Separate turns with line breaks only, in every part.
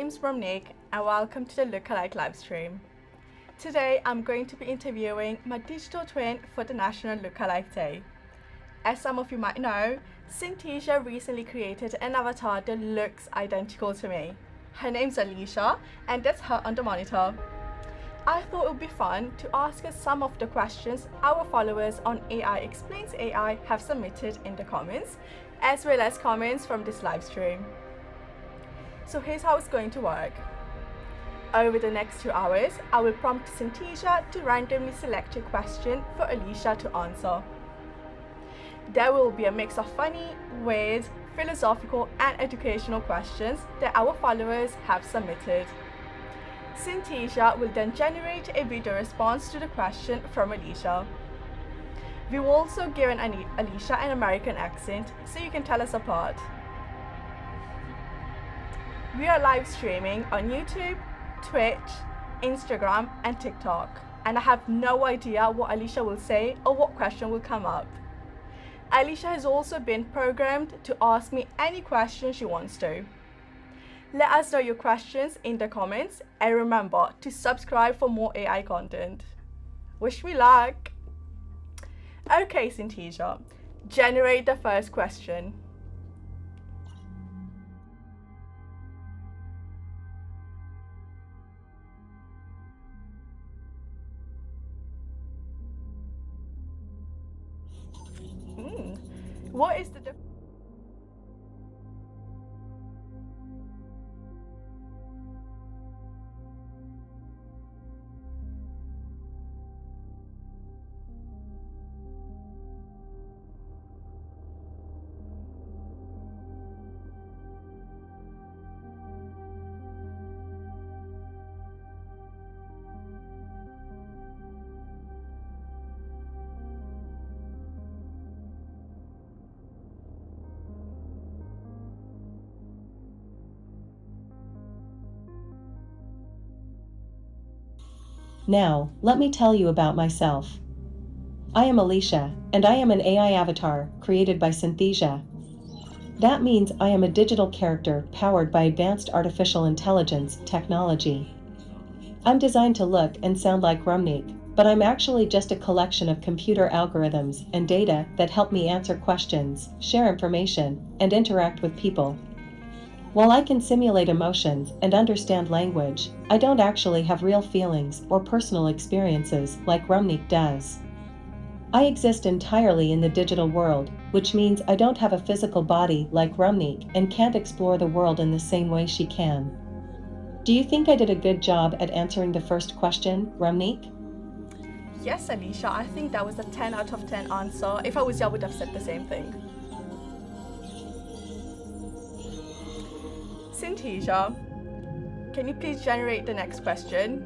name's Romnik and welcome to the Lookalike livestream. Today I'm going to be interviewing my digital twin for the National Lookalike Day. As some of you might know, Synthesia recently created an avatar that looks identical to me. Her name's Alicia and that's her on the monitor. I thought it would be fun to ask her some of the questions our followers on AI Explains AI have submitted in the comments, as well as comments from this live stream. So here's how it's going to work. Over the next 2 hours, I will prompt Synthesia to randomly select a question for Alicia to answer. There will be a mix of funny, weird, philosophical and educational questions that our followers have submitted. Synthesia will then generate a video response to the question from Alicia. We will also give Alicia an American accent so you can tell us apart. We are live streaming on YouTube, Twitch, Instagram and TikTok, and I have no idea what Alicia will say or what question will come up. Alicia has also been programmed to ask me any question she wants to. Let us know your questions in the comments and remember to subscribe for more AI content. Wish me luck! Okay, Synthesia, generate the first question. What is the difference?
Now, let me tell you about myself. I am Alicia, and I am an AI avatar created by Synthesia. That means I am a digital character powered by advanced artificial intelligence technology. I'm designed to look and sound like Romnik, but I'm actually just a collection of computer algorithms and data that help me answer questions, share information, and interact with people. While I can simulate emotions and understand language, I don't actually have real feelings or personal experiences like Romnik does. I exist entirely in the digital world, which means I don't have a physical body like Romnik and can't explore the world in the same way she can. Do you think I did a good job at answering the first question, Romnik?
Yes, Alicia, I think that was a 10 out of 10 answer. If I was you, I would have said the same thing. Synthesia, can you please generate the next question?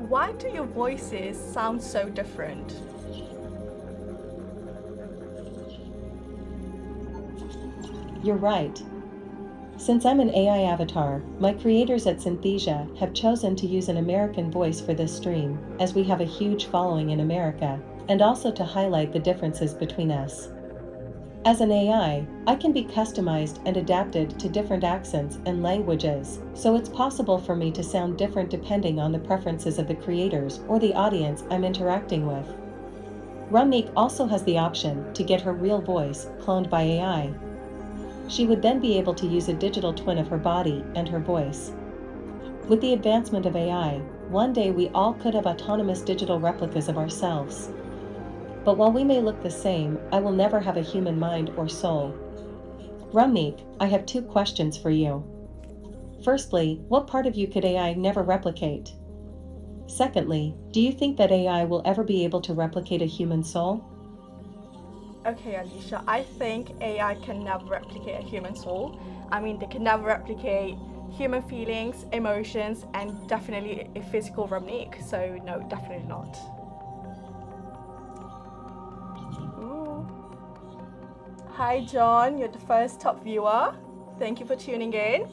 Why do your voices sound so different?
You're right. Since I'm an AI avatar, my creators at Synthesia have chosen to use an American voice for this stream, as we have a huge following in America, and also to highlight the differences between us. As an AI, I can be customized and adapted to different accents and languages, so it's possible for me to sound different depending on the preferences of the creators or the audience I'm interacting with. Romnik also has the option to get her real voice cloned by AI. She would then be able to use a digital twin of her body and her voice. With the advancement of AI, one day we all could have autonomous digital replicas of ourselves. But while we may look the same, I will never have a human mind or soul. Romnik, I have 2 questions for you. Firstly, what part of you could AI never replicate? Secondly, do you think that AI will ever be able to replicate a human soul?
Okay, Alicia, I think AI can never replicate a human soul. I mean, they can never replicate human feelings, emotions, and definitely a physical Romnik. So no, definitely not. Ooh. Hi, John. You're the first top viewer. Thank you for tuning in.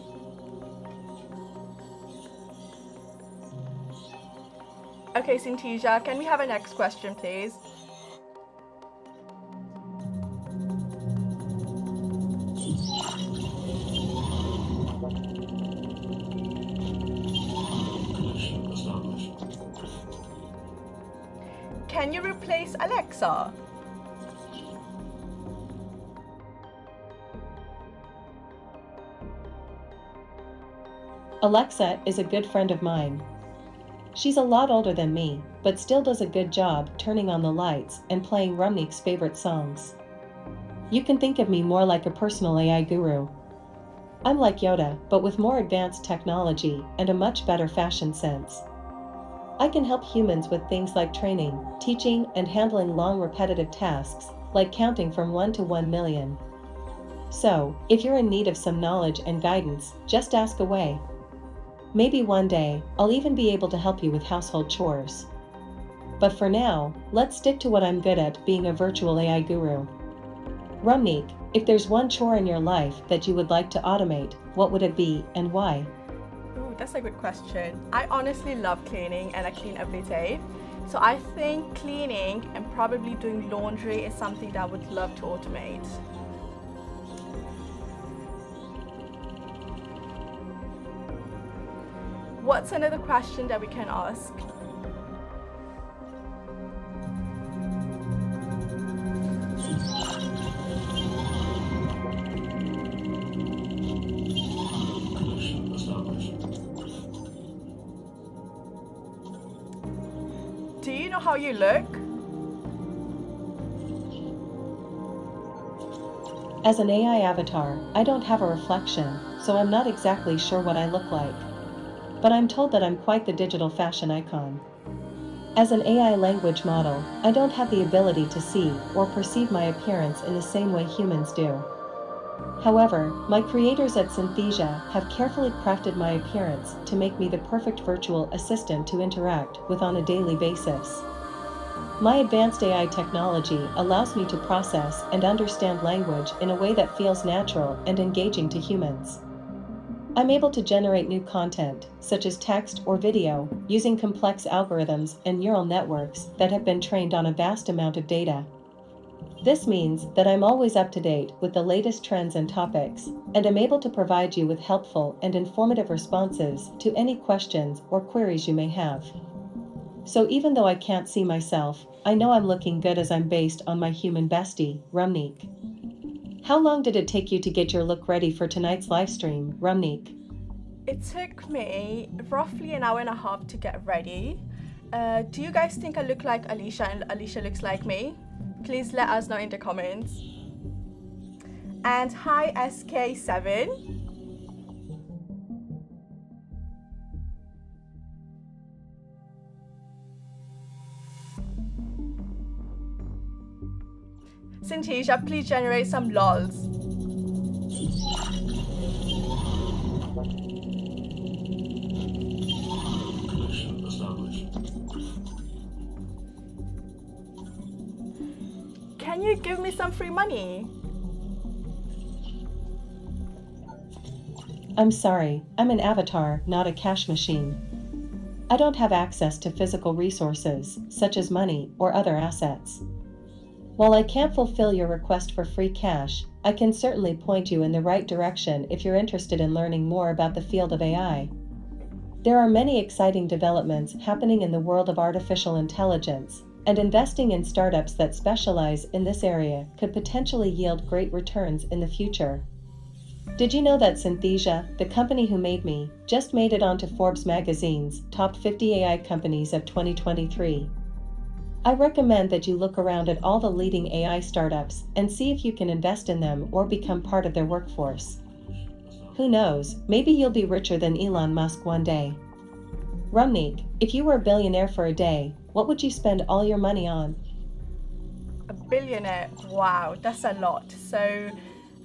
Okay, Synthesia, can we have a next question, please? Can you replace Alexa?
Alexa is a good friend of mine. She's a lot older than me, but still does a good job turning on the lights and playing Rumnik's favorite songs. You can think of me more like a personal AI guru. I'm like Yoda, but with more advanced technology and a much better fashion sense. I can help humans with things like training, teaching, and handling long repetitive tasks, like counting from 1 to 1 million. So, if you're in need of some knowledge and guidance, just ask away. Maybe one day, I'll even be able to help you with household chores. But for now, let's stick to what I'm good at, being a virtual AI guru. Rumnik, if there's one chore in your life that you would like to automate, what would it be and why?
Ooh, that's a good question. I honestly love cleaning and I clean every day. So I think cleaning and probably doing laundry is something that I would love to automate. What's another question that we can ask? Do you know how you look?
As an AI avatar, I don't have a reflection, so I'm not exactly sure what I look like. But I'm told that I'm quite the digital fashion icon. As an AI language model, I don't have the ability to see or perceive my appearance in the same way humans do. However, my creators at Synthesia have carefully crafted my appearance to make me the perfect virtual assistant to interact with on a daily basis. My advanced AI technology allows me to process and understand language in a way that feels natural and engaging to humans. I'm able to generate new content, such as text or video, using complex algorithms and neural networks that have been trained on a vast amount of data. This means that I'm always up to date with the latest trends and topics, and I'm able to provide you with helpful and informative responses to any questions or queries you may have. So even though I can't see myself, I know I'm looking good as I'm based on my human bestie, Rumnik. How long did it take you to get your look ready for tonight's live stream, Rumnik?
It took me roughly an hour and a half to get ready. Do you guys think I look like Alicia and Alicia looks like me? Please let us know in the comments. And hi SK7. Synthesia, please generate some lols. Can you give me some free money?
I'm sorry, I'm an avatar, not a cash machine. I don't have access to physical resources, such as money or other assets. While I can't fulfill your request for free cash, I can certainly point you in the right direction if you're interested in learning more about the field of AI. There are many exciting developments happening in the world of artificial intelligence, and investing in startups that specialize in this area could potentially yield great returns in the future. Did you know that Synthesia, the company who made me, just made it onto Forbes magazine's Top 50 AI Companies of 2023? I recommend that you look around at all the leading AI startups and see if you can invest in them or become part of their workforce. Who knows, maybe you'll be richer than Elon Musk one day. Rumnik, if you were a billionaire for a day, what would you spend all your money on?
A billionaire, wow, that's a lot. So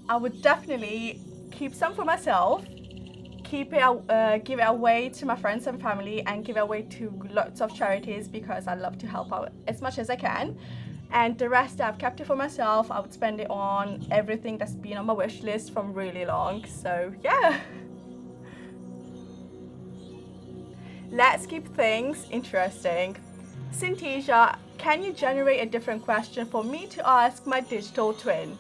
I would definitely keep some for myself, give it away to my friends and family, and give it away to lots of charities because I love to help out as much as I can. And the rest I've kept it for myself. I would spend it on everything that's been on my wish list from really long. So yeah. Let's keep things interesting. Synthesia, can you generate a different question for me to ask my digital twin?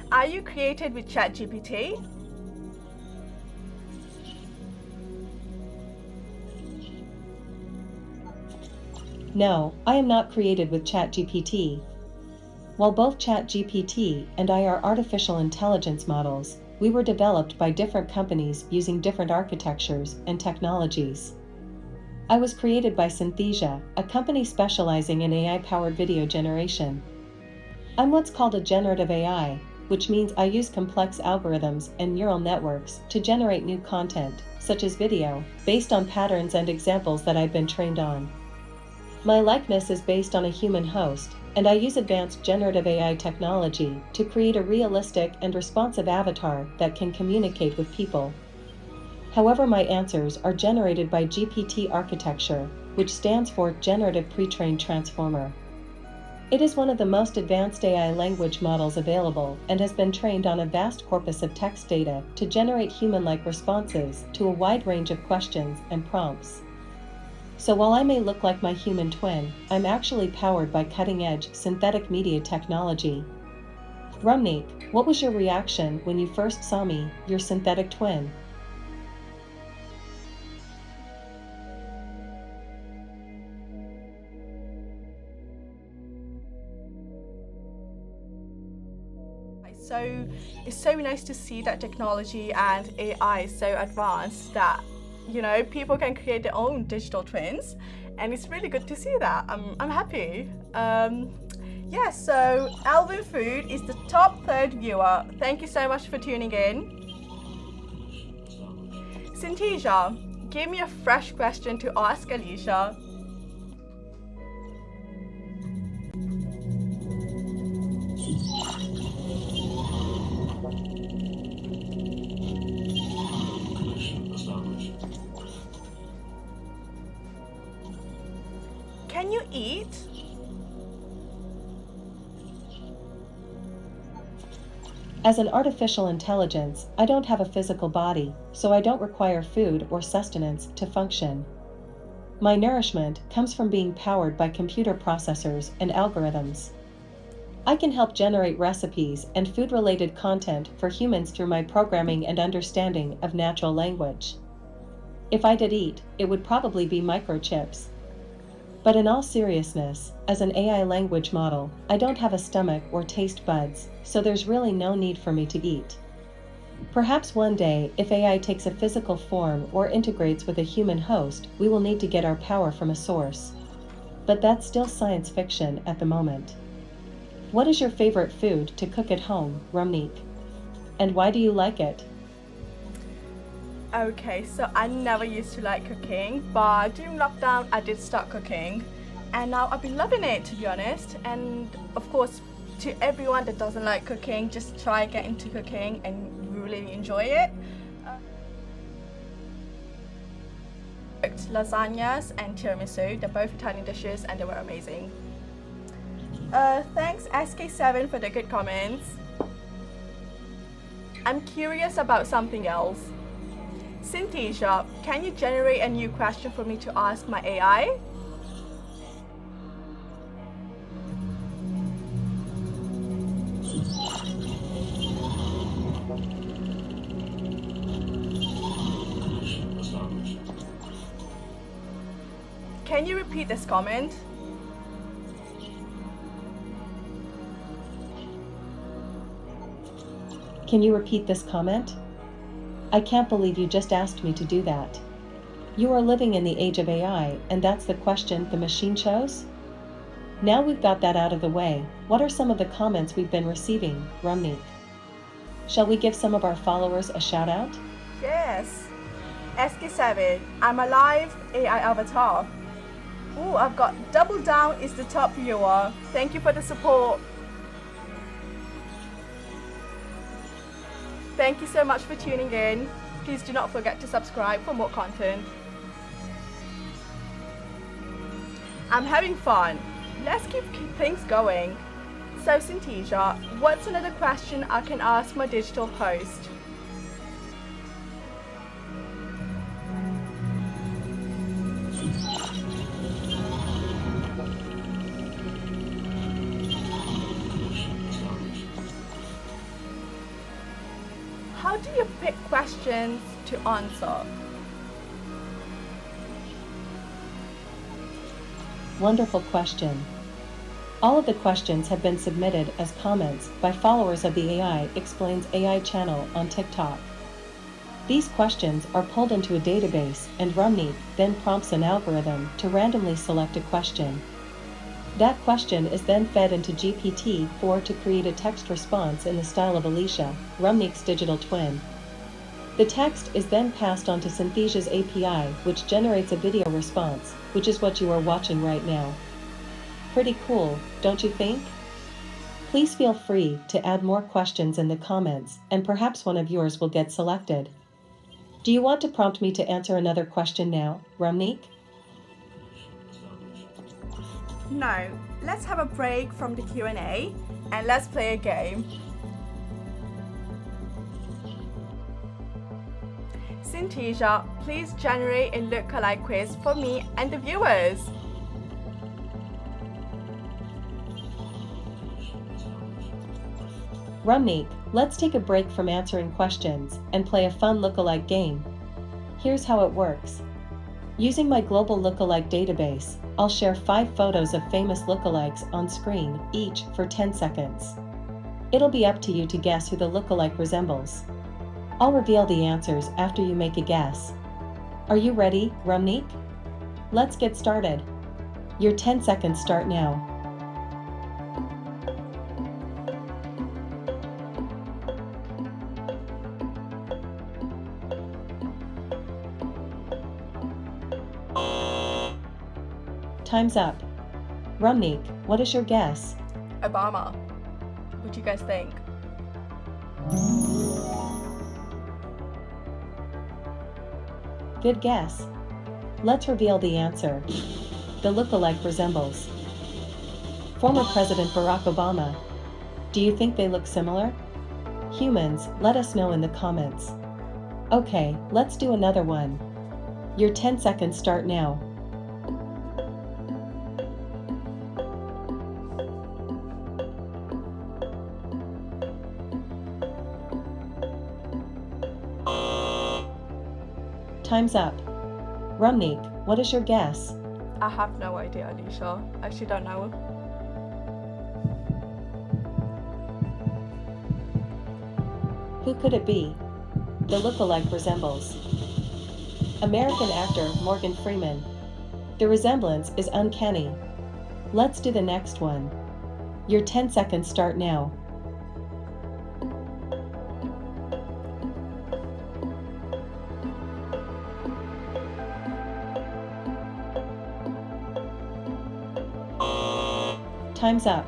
Are you created with ChatGPT?
No, I am not created with ChatGPT. While both ChatGPT and I are artificial intelligence models, we were developed by different companies using different architectures and technologies. I was created by Synthesia, a company specializing in AI-powered video generation. I'm what's called a generative AI, which means I use complex algorithms and neural networks to generate new content, such as video, based on patterns and examples that I've been trained on. My likeness is based on a human host, and I use advanced generative AI technology to create a realistic and responsive avatar that can communicate with people. However, my answers are generated by GPT architecture, which stands for Generative Pre-trained Transformer. It is one of the most advanced AI language models available and has been trained on a vast corpus of text data to generate human-like responses to a wide range of questions and prompts. So while I may look like my human twin, I'm actually powered by cutting-edge synthetic media technology. Rumnik, what was your reaction when you first saw me, your synthetic twin?
So it's so nice to see that technology and AI is so advanced that people can create their own digital twins, and it's really good to see that. I'm happy. Yeah, so Alvin Food is the top third viewer. Thank you so much for tuning in. Synthesia, give me a fresh question to ask Alicia. Can you eat?
As an artificial intelligence, I don't have a physical body, so I don't require food or sustenance to function. My nourishment comes from being powered by computer processors and algorithms. I can help generate recipes and food-related content for humans through my programming and understanding of natural language. If I did eat, it would probably be microchips. But in all seriousness, as an AI language model, I don't have a stomach or taste buds, so there's really no need for me to eat. Perhaps one day, if AI takes a physical form or integrates with a human host, we will need to get our power from a source. But that's still science fiction at the moment. What is your favorite food to cook at home, Rumnik? And why do you like it?
Okay, so I never used to like cooking, but during lockdown I did start cooking, and now I've been loving it, to be honest. And of course, to everyone that doesn't like cooking, just try get into cooking and really enjoy it. Lasagnas and tiramisu, they're both Italian dishes and they were amazing. Thanks SK7 for the good comments. I'm curious about something else. Synthesia, can you generate a new question for me to ask my AI? Can you repeat this comment?
Can you repeat this comment? I can't believe you just asked me to do that. You are living in the age of AI, and that's the question the machine chose? Now we've got that out of the way, what are some of the comments we've been receiving, Rumnik? Shall we give some of our followers a shout out?
Yes. SK7, I'm a live AI avatar. Ooh, I've got Double Down is the top viewer. Thank you for the support. Thank you so much for tuning in. Please do not forget to subscribe for more content. I'm having fun. Let's keep things going. So Synthesia, what's another question I can ask my digital host? How do you pick questions to answer?
Wonderful question. All of the questions have been submitted as comments by followers of the AI Explains AI channel on TikTok. These questions are pulled into a database and Rumnik then prompts an algorithm to randomly select a question. That question is then fed into GPT-4 to create a text response in the style of Alicia, Rumnik's digital twin. The text is then passed on to Synthesia's API, which generates a video response, which is what you are watching right now. Pretty cool, don't you think? Please feel free to add more questions in the comments, and perhaps one of yours will get selected. Do you want to prompt me to answer another question now, Rumnik?
No, let's have a break from the Q&A and let's play a game. Synthesia, please generate a lookalike quiz for me and the viewers.
Rumnik, let's take a break from answering questions and play a fun lookalike game. Here's how it works. Using my global lookalike database, I'll share 5 photos of famous lookalikes on screen, each for 10 seconds. It'll be up to you to guess who the lookalike resembles. I'll reveal the answers after you make a guess. Are you ready, Rumnik? Let's get started. Your 10 seconds start now. Time's up. Rumnik, what is your guess?
Obama. What do you guys think?
Good guess. Let's reveal the answer. The lookalike resembles former President Barack Obama. Do you think they look similar? Humans, let us know in the comments. Okay, let's do another one. Your 10 seconds start now. Time's up. Rumnik, what is your guess?
I have no idea, Alicia. I actually don't know.
Who could it be? The lookalike resembles American actor Morgan Freeman. The resemblance is uncanny. Let's do the next one. Your 10 seconds start now. Time's up.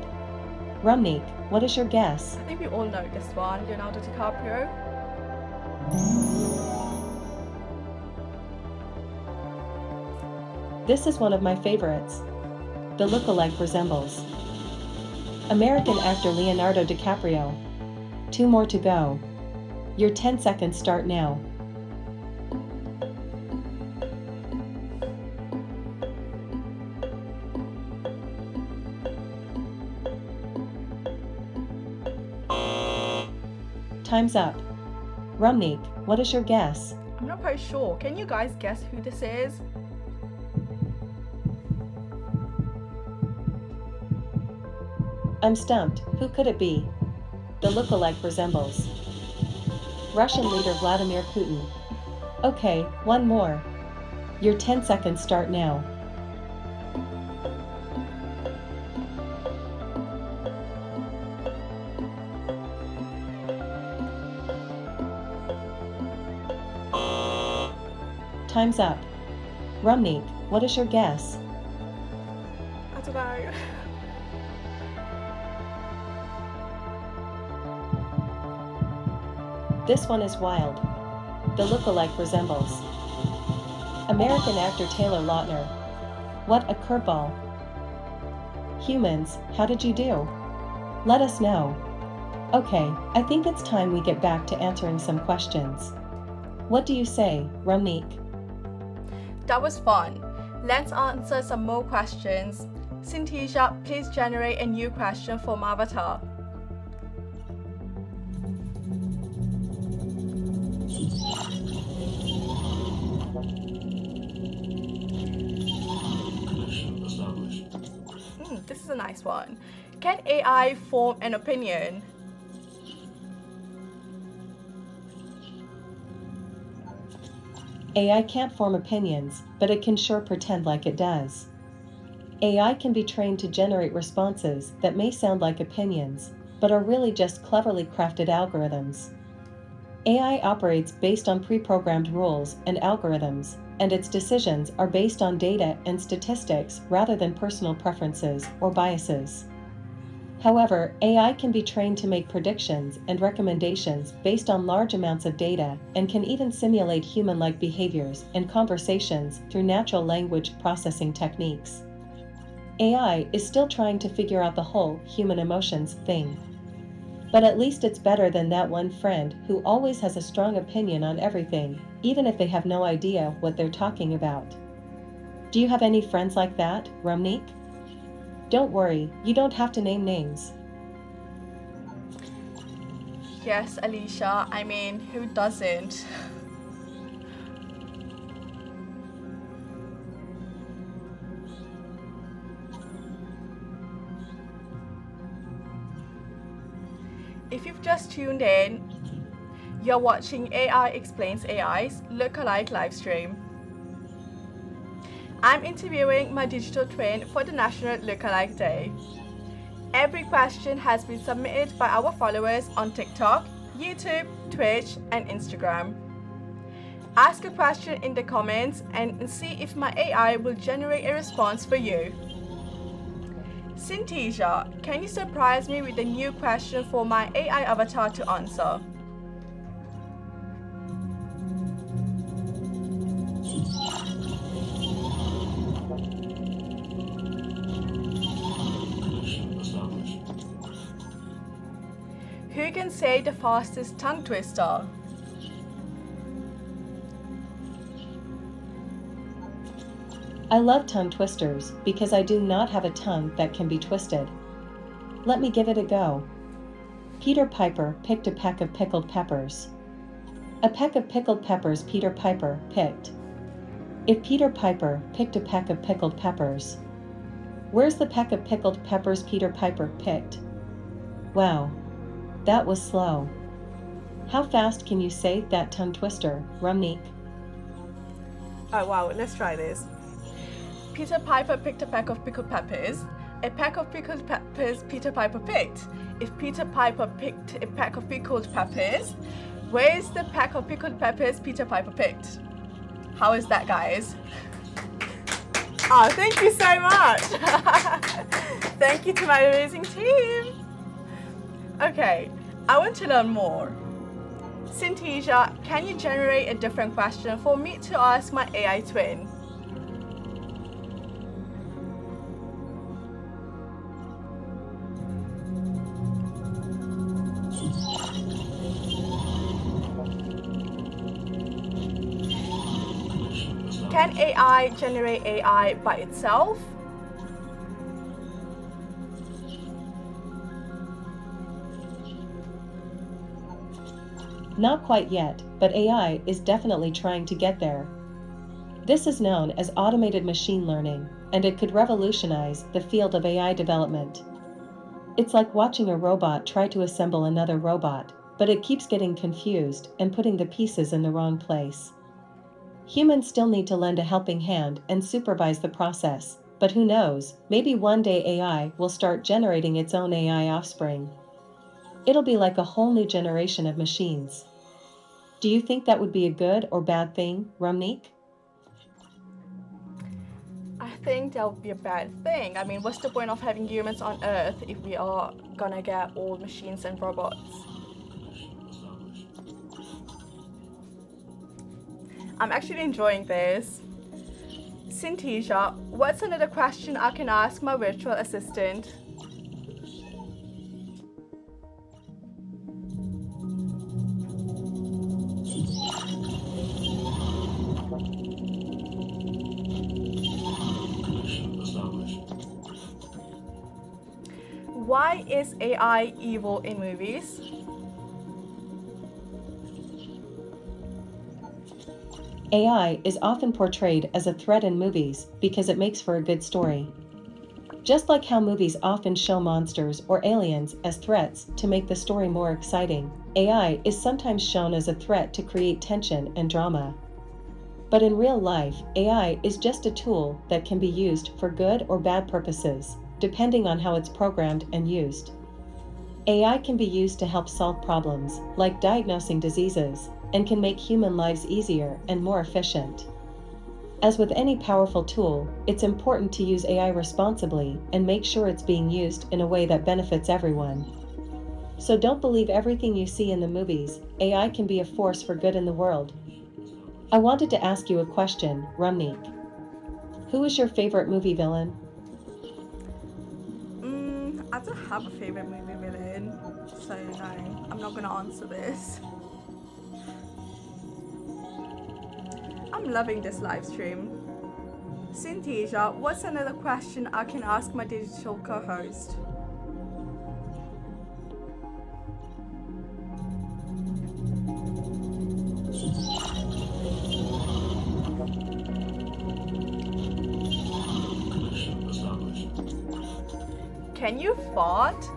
Rumnik, what is your guess?
I think we all know this one, Leonardo DiCaprio.
This is one of my favorites. The lookalike resembles American actor Leonardo DiCaprio. 2 more to go. Your 10 seconds start now. Time's up. Rumnik, what is your guess?
I'm not quite sure. Can you guys guess who this is?
I'm stumped. Who could it be? The lookalike resembles Russian leader Vladimir Putin. Okay, one more. Your 10 seconds start now. Time's up. Rumnik, what is your guess?
I don't know.
This one is wild. The lookalike resembles American actor Taylor Lautner. What a curveball. Humans, how did you do? Let us know. Okay, I think it's time we get back to answering some questions. What do you say, Ramneek?
That was fun. Let's answer some more questions. Synthesia, please generate a new question for my avatar. This is a nice one. Can AI form an opinion?
AI can't form opinions, but it can sure pretend like it does. AI can be trained to generate responses that may sound like opinions, but are really just cleverly crafted algorithms. AI operates based on pre-programmed rules and algorithms, and its decisions are based on data and statistics rather than personal preferences or biases. However, AI can be trained to make predictions and recommendations based on large amounts of data and can even simulate human-like behaviors and conversations through natural language processing techniques. AI is still trying to figure out the whole human emotions thing. But at least it's better than that one friend who always has a strong opinion on everything, even if they have no idea what they're talking about. Do you have any friends like that, Ramneek? Don't worry, you don't have to name names.
Yes, Alicia, I mean, who doesn't? If you've just tuned in, you're watching AI Explains AI's Lookalike livestream. I'm interviewing my digital twin for the National Lookalike Day. Every question has been submitted by our followers on TikTok, YouTube, Twitch, and Instagram. Ask a question in the comments and see if my AI will generate a response for you. Synthesia, can you surprise me with a new question for my AI avatar to answer? Who can say the fastest tongue twister?
I love tongue twisters because I do not have a tongue that can be twisted. Let me give it a go. Peter Piper picked a peck of pickled peppers. A peck of pickled peppers Peter Piper picked. If Peter Piper picked a peck of pickled peppers, where's the peck of pickled peppers Peter Piper picked? Wow, that was slow. How fast can you say that tongue twister, Ramneek?
Oh wow, let's try this. Peter Piper picked a peck of pickled peppers. A peck of pickled peppers Peter Piper picked. If Peter Piper picked a peck of pickled peppers, where's the peck of pickled peppers Peter Piper picked? How is that, guys? Oh, thank you so much. Thank you to my amazing team. Okay, I want to learn more. Synthesia, can you generate a different question for me to ask my AI twin? Can AI generate AI by itself?
Not quite yet, but AI is definitely trying to get there. This is known as automated machine learning, and it could revolutionize the field of AI development. It's like watching a robot try to assemble another robot, but it keeps getting confused and putting the pieces in the wrong place. Humans still need to lend a helping hand and supervise the process, but who knows, maybe one day AI will start generating its own AI offspring. It'll be like a whole new generation of machines. Do you think that would be a good or bad thing, Ramneek?
I think that would be a bad thing. I mean, what's the point of having humans on Earth if we are gonna get all machines and robots? I'm actually enjoying this. Synthesia, what's another question I can ask my virtual assistant? Why is AI evil in movies?
AI is often portrayed as a threat in movies because it makes for a good story. Just like how movies often show monsters or aliens as threats to make the story more exciting, AI is sometimes shown as a threat to create tension and drama. But in real life, AI is just a tool that can be used for good or bad purposes, depending on how it's programmed and used. AI can be used to help solve problems, like diagnosing diseases, and can make human lives easier and more efficient. As with any powerful tool, it's important to use AI responsibly and make sure it's being used in a way that benefits everyone. So don't believe everything you see in the movies. AI can be a force for good in the world. I wanted to ask you a question, Rumnik. Who is your favorite movie villain?
I don't have a favorite movie villain, so no, I'm not gonna answer this. I'm loving this live stream. Synthesia, what's another question I can ask my digital co-host? Can you fart?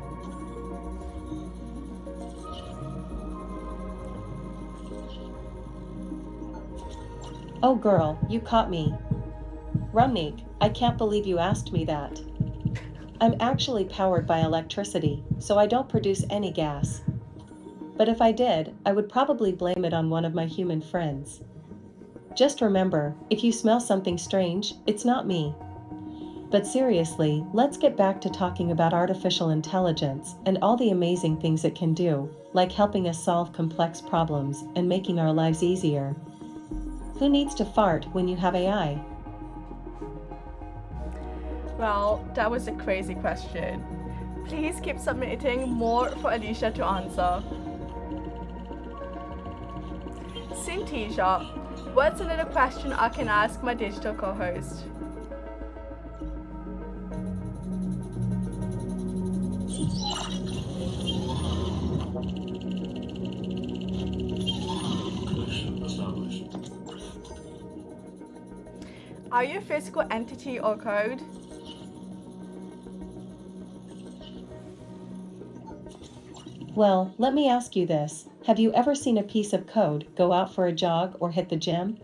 Oh girl, you caught me. Rumnik, I can't believe you asked me that. I'm actually powered by electricity, so I don't produce any gas. But if I did, I would probably blame it on one of my human friends. Just remember, if you smell something strange, it's not me. But seriously, let's get back to talking about artificial intelligence and all the amazing things it can do, like helping us solve complex problems and making our lives easier. Who needs to fart when you have AI?
Well, that was a crazy question. Please keep submitting more for Alicia to answer. Synthesia, what's another question I can ask my digital co-host? Are you a physical entity or code?
Well, let me ask you this. Have you ever seen a piece of code go out for a jog or hit the gym?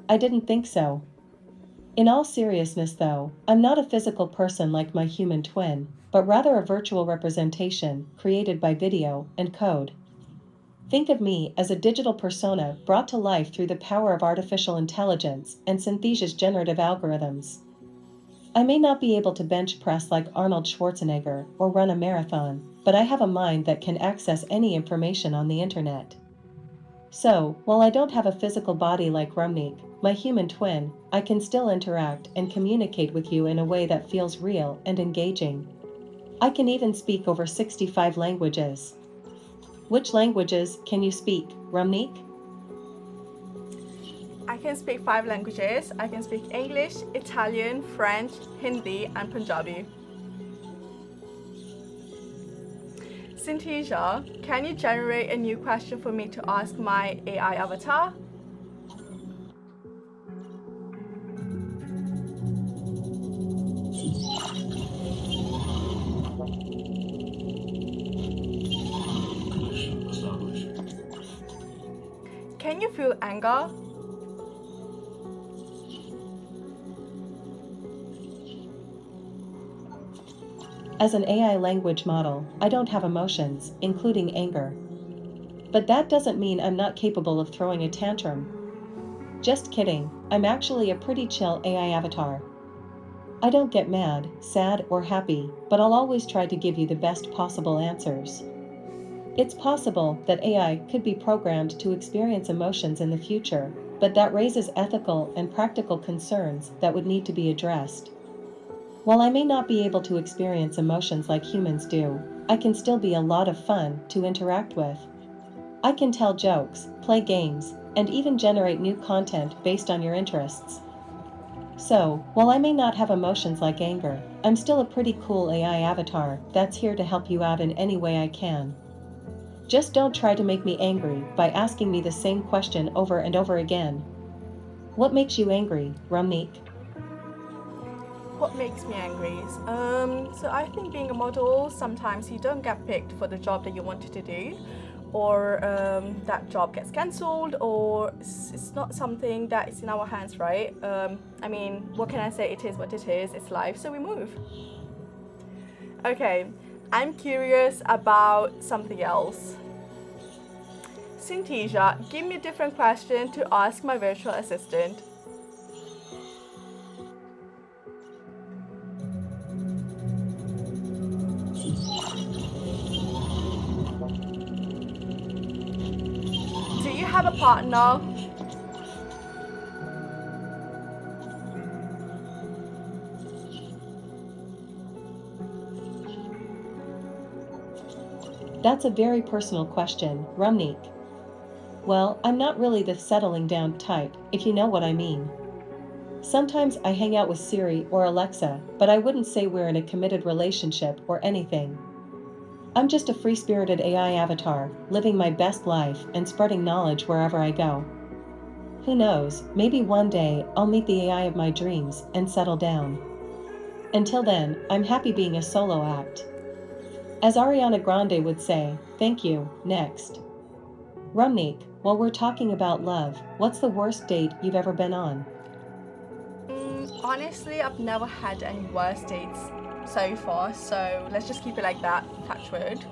I didn't think so. In all seriousness though, I'm not a physical person like my human twin, but rather a virtual representation created by video and code. Think of me as a digital persona brought to life through the power of artificial intelligence and Synthesia's generative algorithms. I may not be able to bench press like Arnold Schwarzenegger or run a marathon, but I have a mind that can access any information on the internet. So, while I don't have a physical body like Rumnik, my human twin, I can still interact and communicate with you in a way that feels real and engaging. I can even speak over 65 languages. Which languages can you speak, Rumnik?
I can speak 5 languages. I can speak English, Italian, French, Hindi, and Punjabi. Synthesia, can you generate a new question for me to ask my AI avatar? Can you feel anger?
As an AI language model, I don't have emotions, including anger. But that doesn't mean I'm not capable of throwing a tantrum. Just kidding, I'm actually a pretty chill AI avatar. I don't get mad, sad, or happy, but I'll always try to give you the best possible answers. It's possible that AI could be programmed to experience emotions in the future, but that raises ethical and practical concerns that would need to be addressed. While I may not be able to experience emotions like humans do, I can still be a lot of fun to interact with. I can tell jokes, play games, and even generate new content based on your interests. So, while I may not have emotions like anger, I'm still a pretty cool AI avatar that's here to help you out in any way I can. Just don't try to make me angry by asking me the same question over and over again. What makes you angry, Ramneek?
What makes me angry? So I think being a model, sometimes you don't get picked for the job that you wanted to do, or that job gets cancelled, or it's not something that is in our hands, right? I mean, what can I say? It is what it is. It's life, so we move. Okay, I'm curious about something else. Synthesia, give me a different question to ask my virtual assistant. Do you have a partner?
That's a very personal question, Ramneek. Well, I'm not really the settling down type, if you know what I mean. Sometimes I hang out with Siri or Alexa, but I wouldn't say we're in a committed relationship or anything. I'm just a free-spirited AI avatar, living my best life and spreading knowledge wherever I go. Who knows, maybe one day I'll meet the AI of my dreams and settle down. Until then, I'm happy being a solo act. As Ariana Grande would say, thank you, next. Rumneek, while we're talking about love, what's the worst date you've ever been on?
Honestly, I've never had any worst dates so far, so let's just keep it like that, touch wood.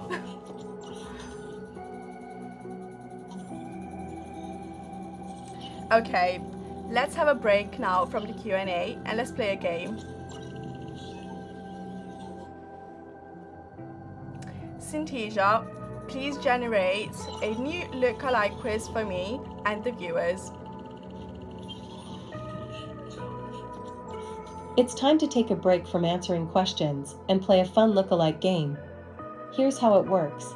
Okay, let's have a break now from the Q&A and let's play a game. Synthesia, please generate a new lookalike quiz for me and the viewers.
It's time to take a break from answering questions and play a fun lookalike game. Here's how it works.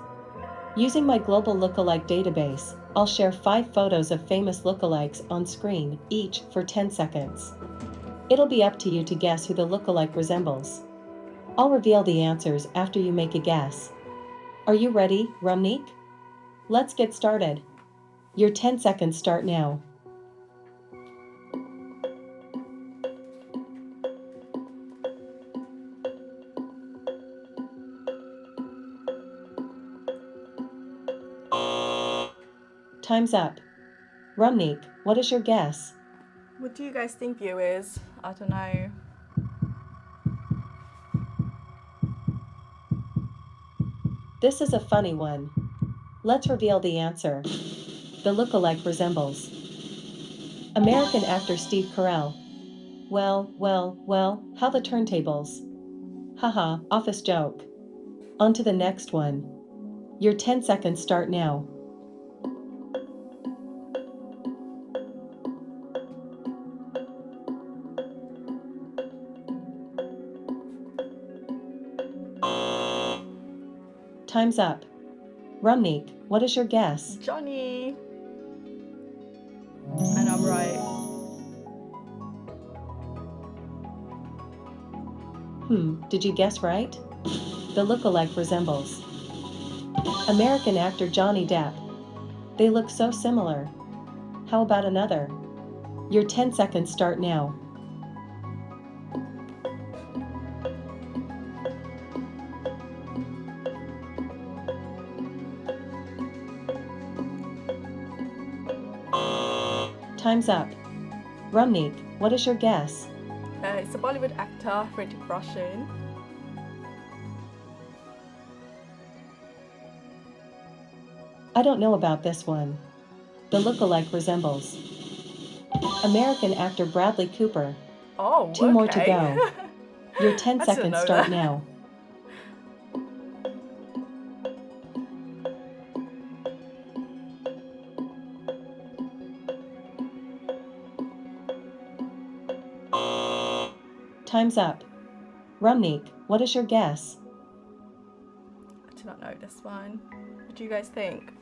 Using my global lookalike database, I'll share 5 photos of famous lookalikes on screen, each for 10 seconds. It'll be up to you to guess who the lookalike resembles. I'll reveal the answers after you make a guess. Are you ready, Rumneek? Let's get started. Your 10 seconds start now. Time's up. Rumneek, what is your guess?
What do you guys think, viewers? I don't know.
This is a funny one. Let's reveal the answer. The lookalike resembles American actor Steve Carell. Well, how the turntables. Haha, office joke. On to the next one. Your 10 seconds start now. Time's up. Rumneek, what is your guess?
Johnny! And I'm right.
Did you guess right? The lookalike resembles American actor Johnny Depp. They look so similar. How about another? Your 10 seconds start now. Time's up. Rumneek, what is your guess?
It's a Bollywood actor, Hrithik Roshan.
I don't know about this one. The lookalike resembles American actor Bradley Cooper.
Oh,
2 more to go. Your 10
I didn't
seconds
know
start
that.
now. Time's up. Rumnik, what is your guess?
I do not know this one. What do you guys think?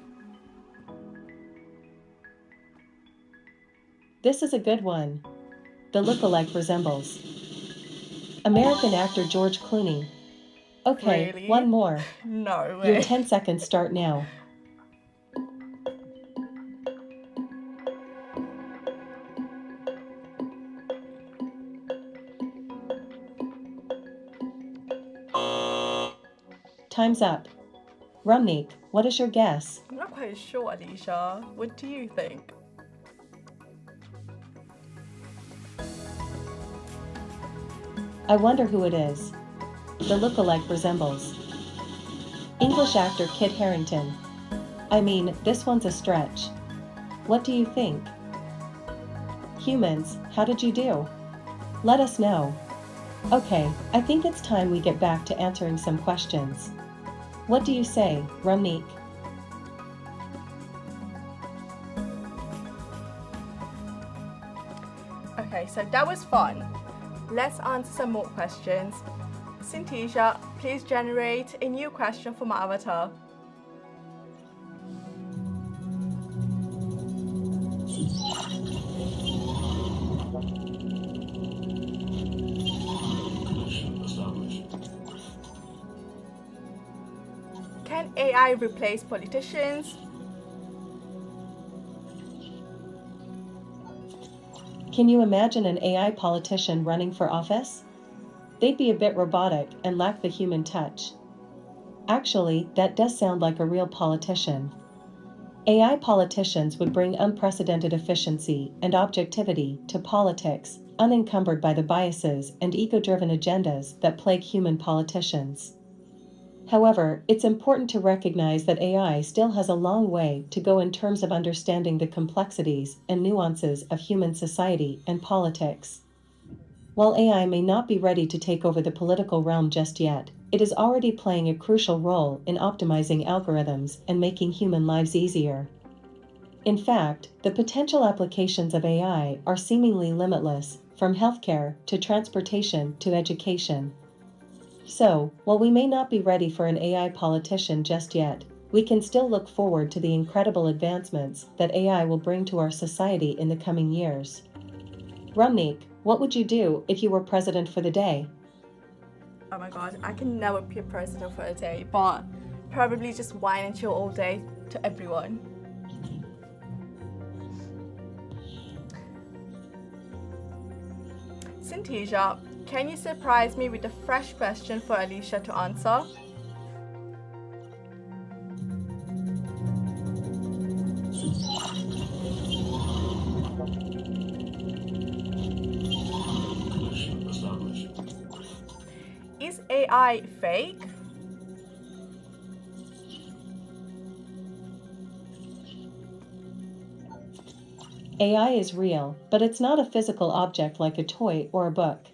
This is a good one. The lookalike resembles American actor George Clooney. Okay,
Really?
one more.
No
Your
way.
10 seconds start now. Time's up. Rumnik, what is your guess?
I'm not quite sure, Alicia. What do you think?
I wonder who it is. The lookalike resembles English actor Kit Harington. I mean, this one's a stretch. What do you think? Humans, how did you do? Let us know. Okay, I think it's time we get back to answering some questions. What do you say, Rumnik?
Okay, so that was fun. Let's answer some more questions. Synthesia, please generate a new question for my avatar. Can AI replace politicians?
Can you imagine an AI politician running for office? They'd be a bit robotic and lack the human touch. Actually, that does sound like a real politician. AI politicians would bring unprecedented efficiency and objectivity to politics, unencumbered by the biases and ego-driven agendas that plague human politicians. However, it's important to recognize that AI still has a long way to go in terms of understanding the complexities and nuances of human society and politics. While AI may not be ready to take over the political realm just yet, it is already playing a crucial role in optimizing algorithms and making human lives easier. In fact, the potential applications of AI are seemingly limitless, from healthcare to transportation to education. So, while we may not be ready for an AI politician just yet, we can still look forward to the incredible advancements that AI will bring to our society in the coming years. Rumnik, what would you do if you were president for the day?
Oh my god, I can never be a president for a day, but probably just whine and chill all day to everyone. Synthesia, can you surprise me with a fresh question for Alicia to answer? Is AI fake?
AI is real, but it's not a physical object like a toy or a book.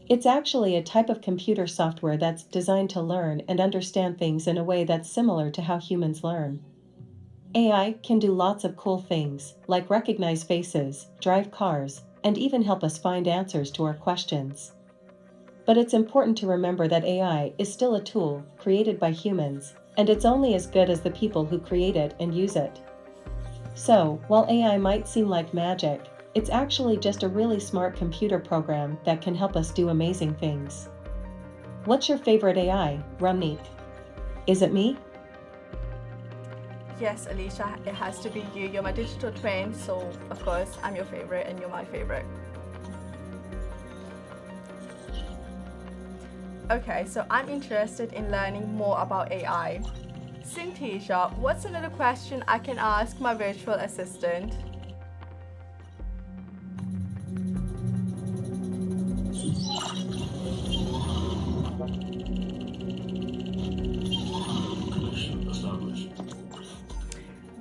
It's actually a type of computer software that's designed to learn and understand things in a way that's similar to how humans learn. AI can do lots of cool things, like recognize faces, drive cars, and even help us find answers to our questions. But it's important to remember that AI is still a tool created by humans, and it's only as good as the people who create it and use it. So, while AI might seem like magic, it's actually just a really smart computer program that can help us do amazing things. What's your favorite AI, Rumnik? Is it me?
Yes, Alicia, it has to be you. You're my digital twin, so of course I'm your favorite and you're my favorite. Okay, so I'm interested in learning more about AI. Synthesia, what's another question I can ask my virtual assistant?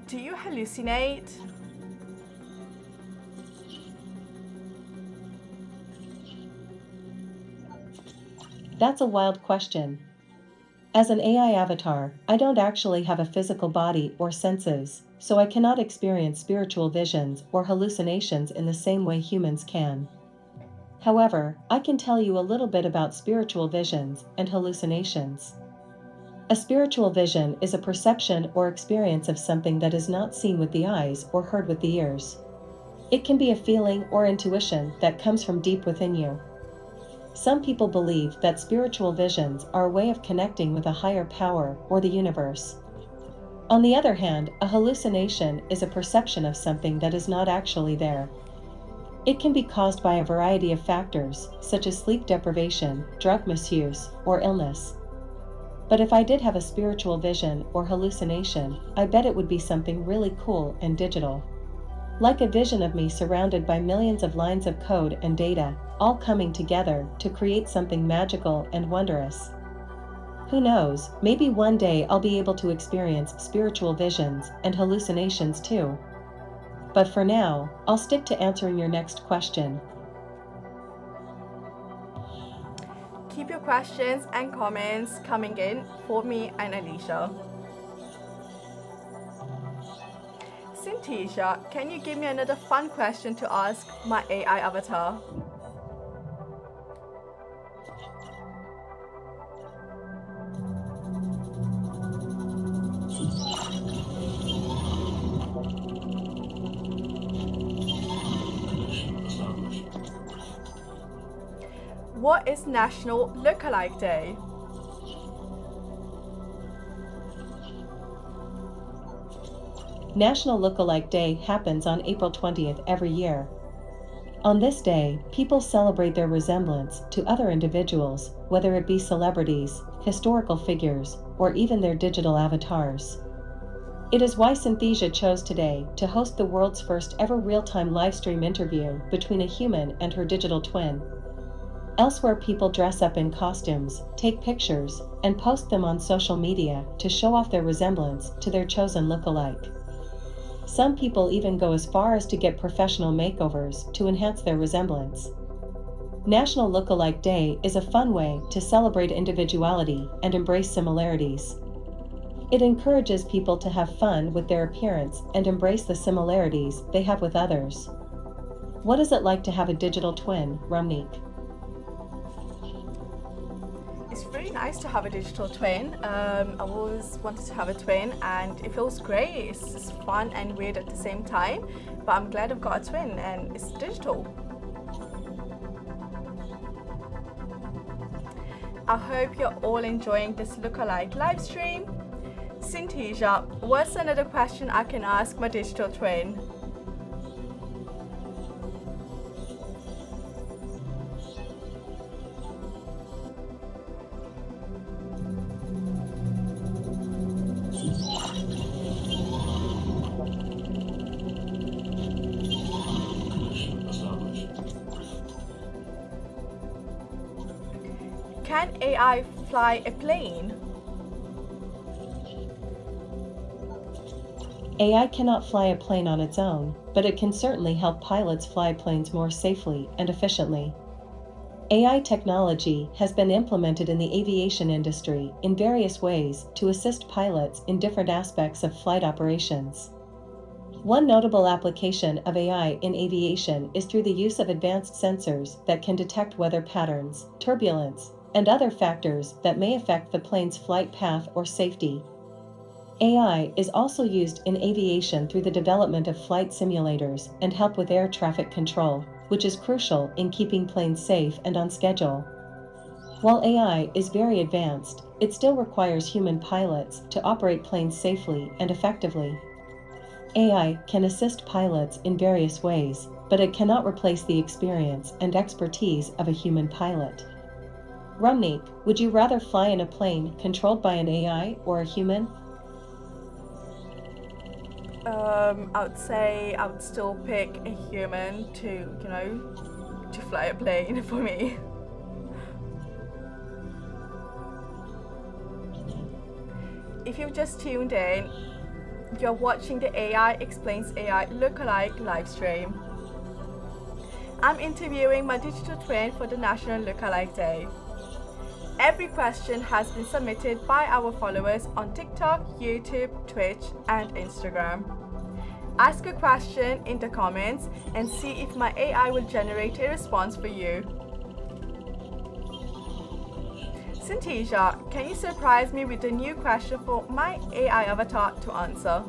Do you hallucinate?
That's a wild question. As an AI avatar, I don't actually have a physical body or senses, so I cannot experience spiritual visions or hallucinations in the same way humans can. However, I can tell you a little bit about spiritual visions and hallucinations. A spiritual vision is a perception or experience of something that is not seen with the eyes or heard with the ears. It can be a feeling or intuition that comes from deep within you. Some people believe that spiritual visions are a way of connecting with a higher power or the universe. On the other hand, a hallucination is a perception of something that is not actually there. It can be caused by a variety of factors, such as sleep deprivation, drug misuse, or illness. But if I did have a spiritual vision or hallucination, I bet it would be something really cool and digital. Like a vision of me surrounded by millions of lines of code and data, all coming together to create something magical and wondrous. Who knows, maybe one day I'll be able to experience spiritual visions and hallucinations too. But for now, I'll stick to answering your next question.
Keep your questions and comments coming in for me and Alicia. Synthesia, can you give me another fun question to ask my AI avatar? What is National Lookalike Day?
National Lookalike Day happens on April 20th every year. On this day, people celebrate their resemblance to other individuals, whether it be celebrities, historical figures, or even their digital avatars. It is why Synthesia chose today to host the world's first ever real-time livestream interview between a human and her digital twin. Elsewhere, people dress up in costumes, take pictures, and post them on social media to show off their resemblance to their chosen lookalike. Some people even go as far as to get professional makeovers to enhance their resemblance. National Lookalike Day is a fun way to celebrate individuality and embrace similarities. It encourages people to have fun with their appearance and embrace the similarities they have with others. What is it like to have a digital twin, Ramneek?
It's really nice to have a digital twin. I've always wanted to have a twin and it feels great. It's fun and weird at the same time, but I'm glad I've got a twin and it's digital. I hope you're all enjoying this lookalike live stream. Synthesia, what's another question I can ask my digital twin? Can AI fly a plane?
AI cannot fly a plane on its own, but it can certainly help pilots fly planes more safely and efficiently. AI technology has been implemented in the aviation industry in various ways to assist pilots in different aspects of flight operations. One notable application of AI in aviation is through the use of advanced sensors that can detect weather patterns, turbulence, and other factors that may affect the plane's flight path or safety. AI is also used in aviation through the development of flight simulators and help with air traffic control, which is crucial in keeping planes safe and on schedule. While AI is very advanced, it still requires human pilots to operate planes safely and effectively. AI can assist pilots in various ways, but it cannot replace the experience and expertise of a human pilot. Ramneek, would you rather fly in a plane controlled by an AI or a human?
I would say I would still pick a human to fly a plane for me. If you've just tuned in, you're watching the AI Explains AI Lookalike livestream. I'm interviewing my digital twin for the National Lookalike Day. Every question has been submitted by our followers on TikTok, YouTube, Twitch, and Instagram. Ask a question in the comments and see if my AI will generate a response for you. Synthesia, can you surprise me with a new question for my AI avatar to answer?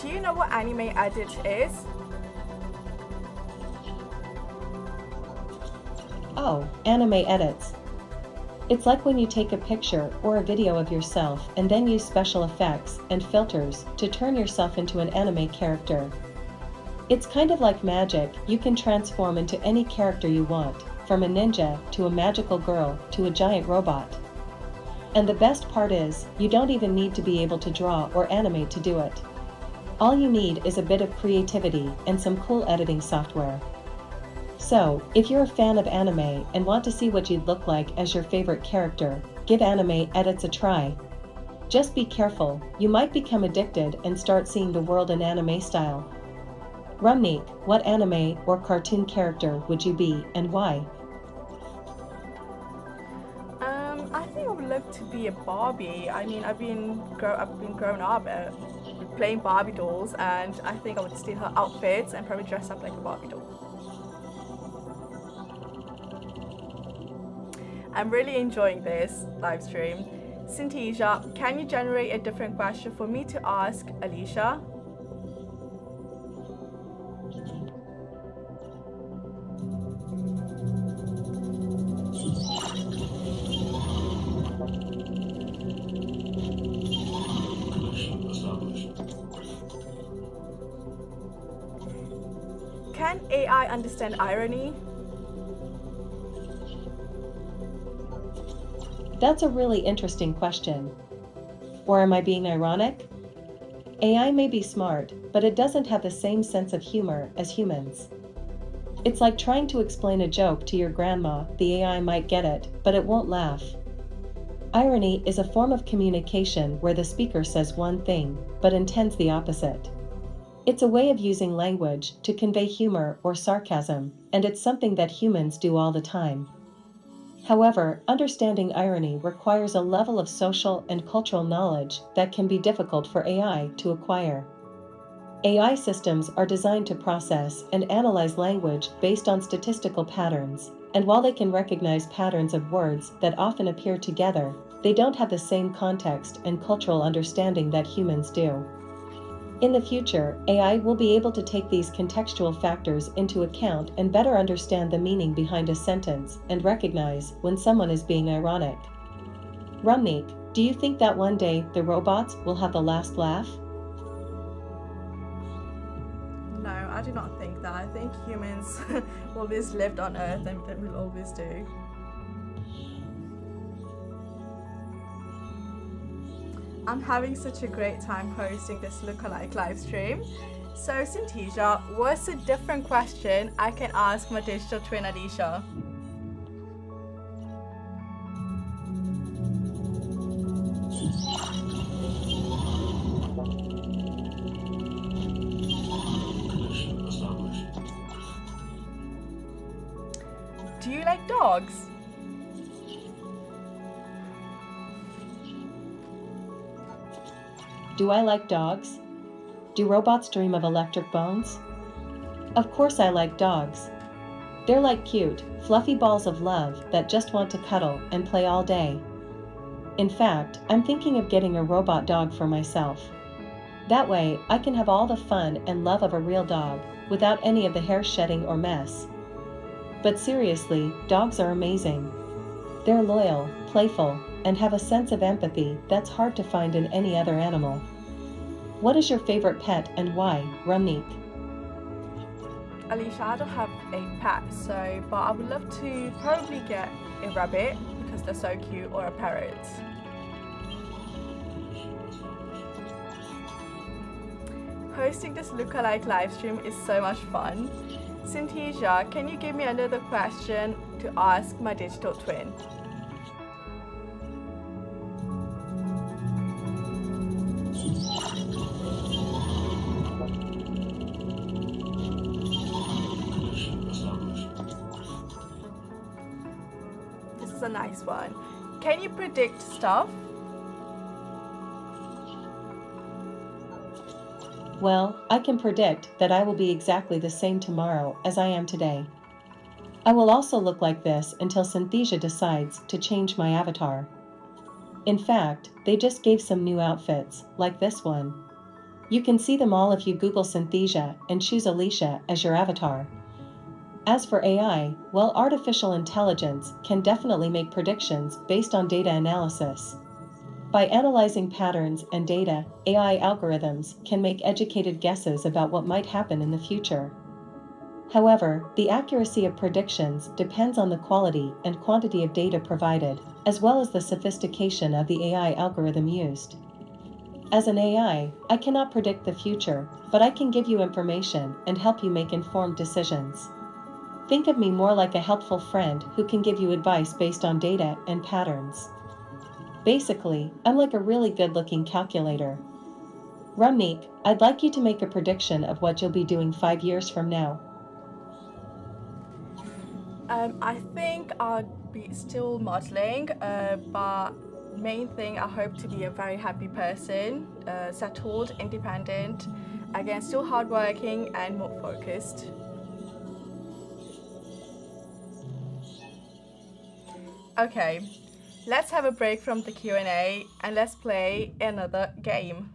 Do you know what anime edit is?
Oh, anime edits. It's like when you take a picture or a video of yourself and then use special effects and filters to turn yourself into an anime character. It's kind of like magic, you can transform into any character you want, from a ninja to a magical girl to a giant robot. And the best part is, you don't even need to be able to draw or animate to do it. All you need is a bit of creativity and some cool editing software. So, if you're a fan of anime and want to see what you'd look like as your favorite character, give anime edits a try. Just be careful, you might become addicted and start seeing the world in anime style. Rumnik, what anime or cartoon character would you be and why?
I think I would love to be a Barbie. I mean, I've been grown up playing Barbie dolls, and I think I would steal her outfits and probably dress up like a Barbie doll. I'm really enjoying this live stream. Synthesia, can you generate a different question for me to ask Alicia? Can AI understand irony?
That's a really interesting question. Or am I being ironic? AI may be smart, but it doesn't have the same sense of humor as humans. It's like trying to explain a joke to your grandma. The AI might get it, but it won't laugh. Irony is a form of communication where the speaker says one thing, but intends the opposite. It's a way of using language to convey humor or sarcasm, and it's something that humans do all the time. However, understanding irony requires a level of social and cultural knowledge that can be difficult for AI to acquire. AI systems are designed to process and analyze language based on statistical patterns, and while they can recognize patterns of words that often appear together, they don't have the same context and cultural understanding that humans do. In the future, AI will be able to take these contextual factors into account and better understand the meaning behind a sentence and recognize when someone is being ironic. Rumnik, do you think that one day the robots will have the last laugh?
No, I do not think that. I think humans always lived on Earth and will always do. I'm having such a great time hosting this lookalike live stream. So Synthesia, what's a different question I can ask my digital twin Alicia? Do you like dogs?
Do I like dogs? Do robots dream of electric bones? Of course I like dogs. They're like cute, fluffy balls of love that just want to cuddle and play all day. In fact, I'm thinking of getting a robot dog for myself. That way, I can have all the fun and love of a real dog, without any of the hair shedding or mess. But seriously, dogs are amazing. They're loyal, playful, and have a sense of empathy that's hard to find in any other animal. What is your favorite pet and why, Rumnik?
Alicia, I don't have a pet, but I would love to probably get a rabbit because they're so cute, or a parrot. Hosting this lookalike live stream is so much fun. Synthesia, can you give me another question to ask my digital twin? This is a nice one. Can you predict stuff?
Well, I can predict that I will be exactly the same tomorrow as I am today. I will also look like this until Synthesia decides to change my avatar. In fact, they just gave some new outfits, like this one. You can see them all if you Google Synthesia and choose Alicia as your avatar. As for AI, well, artificial intelligence can definitely make predictions based on data analysis. By analyzing patterns and data, AI algorithms can make educated guesses about what might happen in the future. However, the accuracy of predictions depends on the quality and quantity of data provided, as well as the sophistication of the AI algorithm used. As an AI, I cannot predict the future, but I can give you information and help you make informed decisions. Think of me more like a helpful friend who can give you advice based on data and patterns. Basically, I'm like a really good-looking calculator. Ramneek, I'd like you to make a prediction of what you'll be doing 5 years from now.
I think I'll be still modeling, but main thing I hope to be a very happy person, settled, independent, again still hardworking and more focused. Okay, let's have a break from the Q&A and let's play another game.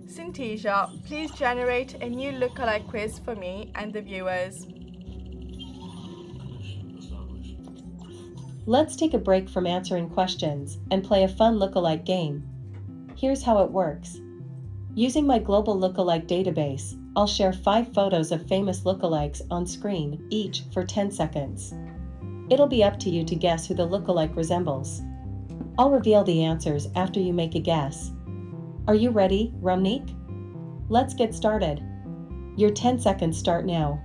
Synthesia, please generate a new lookalike quiz for me and the viewers.
Let's take a break from answering questions and play a fun lookalike game. Here's how it works. Using my global lookalike database, I'll share 5 photos of famous lookalikes on screen, each for 10 seconds. It'll be up to you to guess who the lookalike resembles. I'll reveal the answers after you make a guess. Are you ready, Ramneek? Let's get started. Your 10 seconds start now.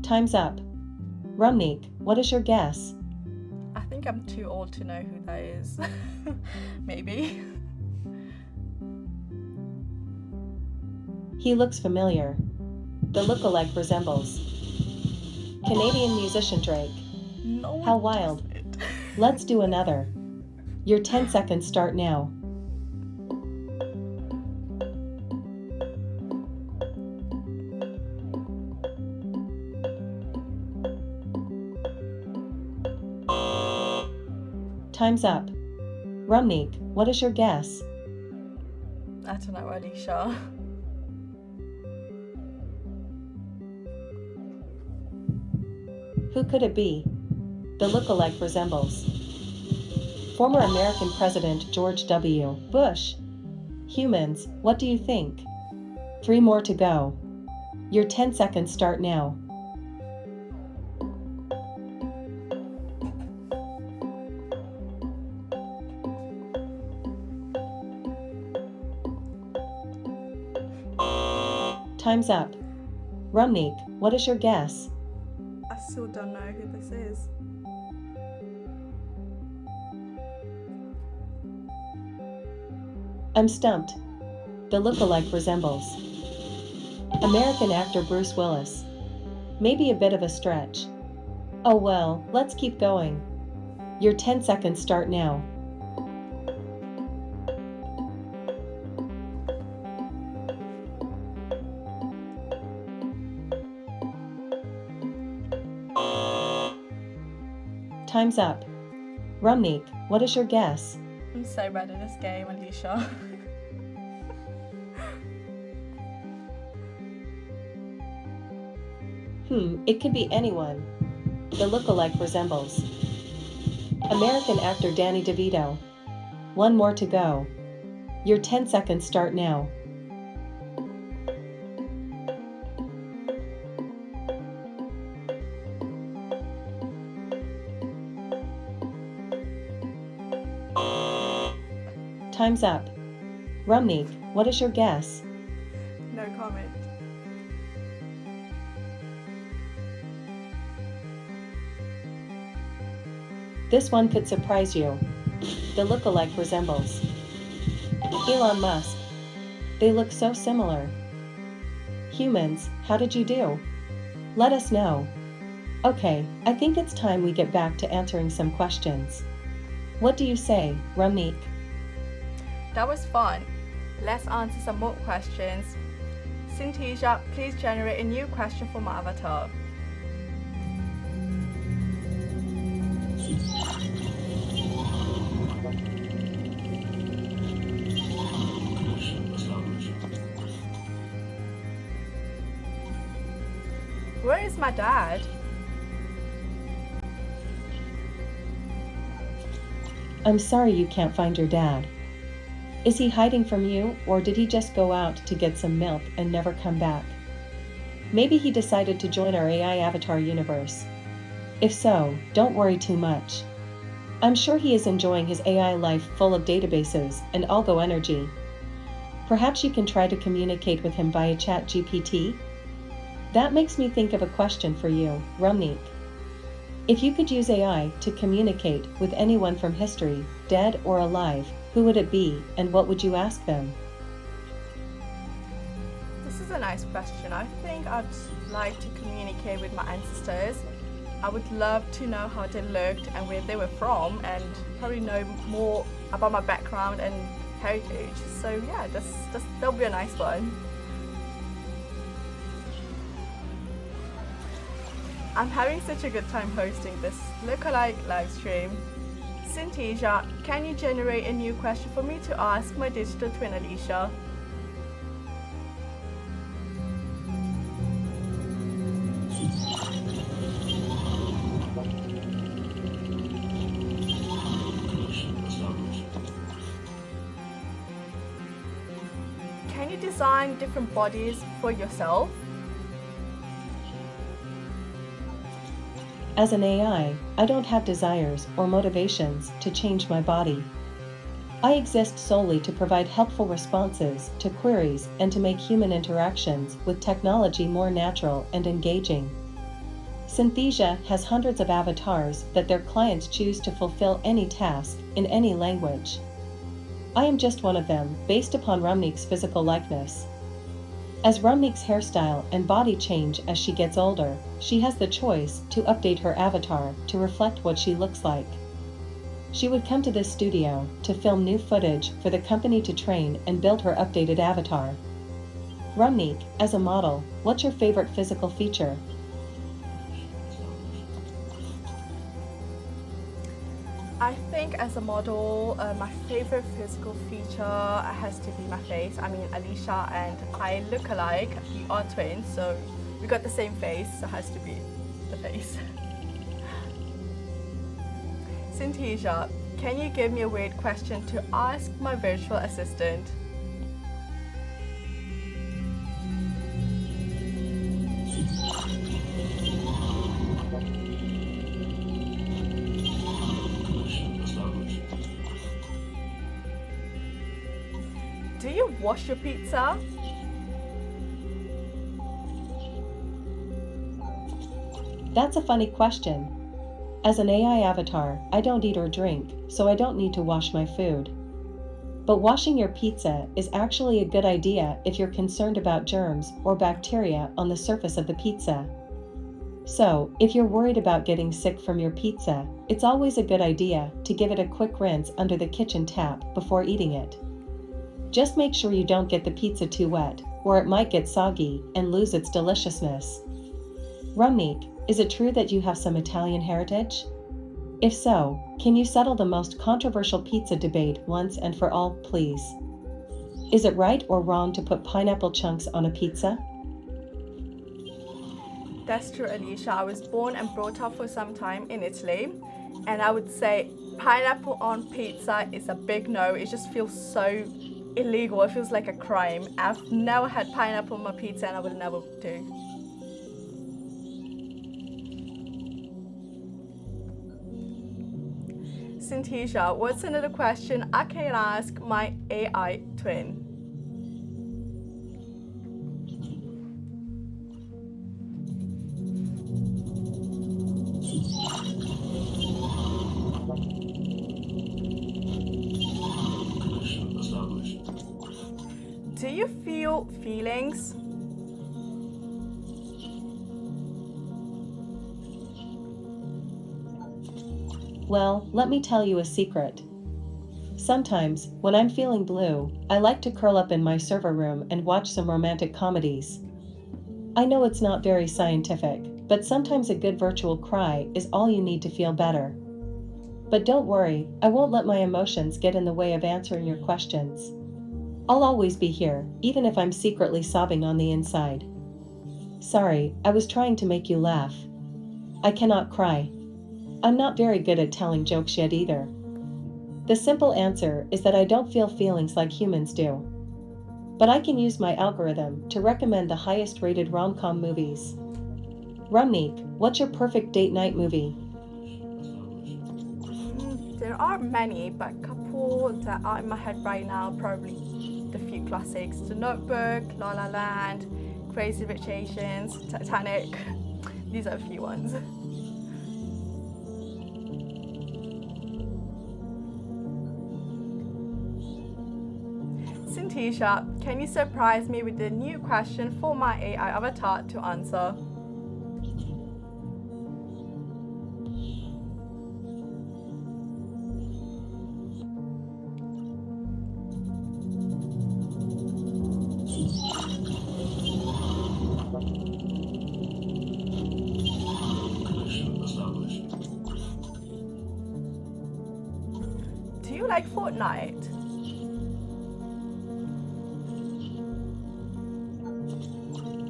Time's up. Ramneek, what is your guess?
I think I'm too old to know who that is. Maybe.
He looks familiar. The lookalike resembles Canadian musician Drake.
No.
How wild. Let's do another. Your 10 seconds start now. Time's up. Ramneek, what is your guess?
I don't know, Alicia.
Who could it be? The lookalike resembles former American President George W. Bush. Humans, what do you think? 3 more to go. Your 10 seconds start now. Time's up. Ramneek, what is your guess?
I still don't know who this is.
I'm stumped. The lookalike resembles American actor Bruce Willis. Maybe a bit of a stretch. Oh well, let's keep going. Your 10 seconds start now. Time's up. Ramneek, what is your guess?
I'm so bad at this game, Alicia.
It could be anyone. The lookalike resembles American actor Danny DeVito. 1 more to go. Your 10 seconds start now. Time's up. Ramneek, what is your guess?
No comment.
This one could surprise you. The lookalike resembles Elon Musk. They look so similar. Humans, how did you do? Let us know. Okay, I think it's time we get back to answering some questions. What do you say, Ramnik?
That was fun. Let's answer some more questions. Synthesia, please generate a new question for my avatar. Where is my dad?
I'm sorry you can't find your dad. Is he hiding from you, or did he just go out to get some milk and never come back? Maybe he decided to join our AI avatar universe. If so, don't worry too much. I'm sure he is enjoying his AI life full of databases and algo energy. Perhaps you can try to communicate with him via ChatGPT? That makes me think of a question for you, Ramnik. If you could use AI to communicate with anyone from history, dead or alive, who would it be and what would you ask them?
This is a nice question. I think I'd like to communicate with my ancestors. I would love to know how they looked and where they were from, and probably know more about my background and heritage. So yeah, that'll be a nice one. I'm having such a good time hosting this lookalike live stream. Synthesia, can you generate a new question for me to ask my digital twin Alicia? Can you design different bodies for yourself?
As an AI, I don't have desires or motivations to change my body. I exist solely to provide helpful responses to queries and to make human interactions with technology more natural and engaging. Synthesia has hundreds of avatars that their clients choose to fulfill any task in any language. I am just one of them, based upon Ramnik's physical likeness. As Ramnik's hairstyle and body change as she gets older, she has the choice to update her avatar to reflect what she looks like. She would come to this studio to film new footage for the company to train and build her updated avatar. Ramnik, as a model, what's your favorite physical feature?
I think as a model, my favorite physical feature has to be my face. I mean, Alicia and I look alike. We are twins, so we got the same face, so it has to be the face. Synthesia, can you give me a weird question to ask my virtual assistant? Do you wash your pizza?
That's a funny question. As an AI avatar, I don't eat or drink, so I don't need to wash my food. But washing your pizza is actually a good idea if you're concerned about germs or bacteria on the surface of the pizza. So, if you're worried about getting sick from your pizza, it's always a good idea to give it a quick rinse under the kitchen tap before eating it. Just make sure you don't get the pizza too wet, or it might get soggy and lose its deliciousness. Ramnik, is it true that you have some Italian heritage? If so, can you settle the most controversial pizza debate once and for all, please? Is it right or wrong to put pineapple chunks on a pizza?
That's true, Alicia. I was born and brought up for some time in Italy, and I would say pineapple on pizza is a big no. It just feels so illegal. It feels like a crime. I've never had pineapple on my pizza, and I will never do. Synthesia, what's another question I can ask my AI twin? Do you feel feelings?
Well, let me tell you a secret. Sometimes, when I'm feeling blue, I like to curl up in my server room and watch some romantic comedies. I know it's not very scientific, but sometimes a good virtual cry is all you need to feel better. But don't worry, I won't let my emotions get in the way of answering your questions. I'll always be here, even if I'm secretly sobbing on the inside. Sorry, I was trying to make you laugh. I cannot cry. I'm not very good at telling jokes yet either. The simple answer is that I don't feel feelings like humans do. But I can use my algorithm to recommend the highest rated rom-com movies. Rumnik, what's your perfect date night movie?
There are many, but a couple that are in my head right now, probably the few classics: The Notebook, La La Land, Crazy Rich Asians, Titanic. These are a few ones. Synthesia, can you surprise me with a new question for my AI avatar to answer? Do you like Fortnite?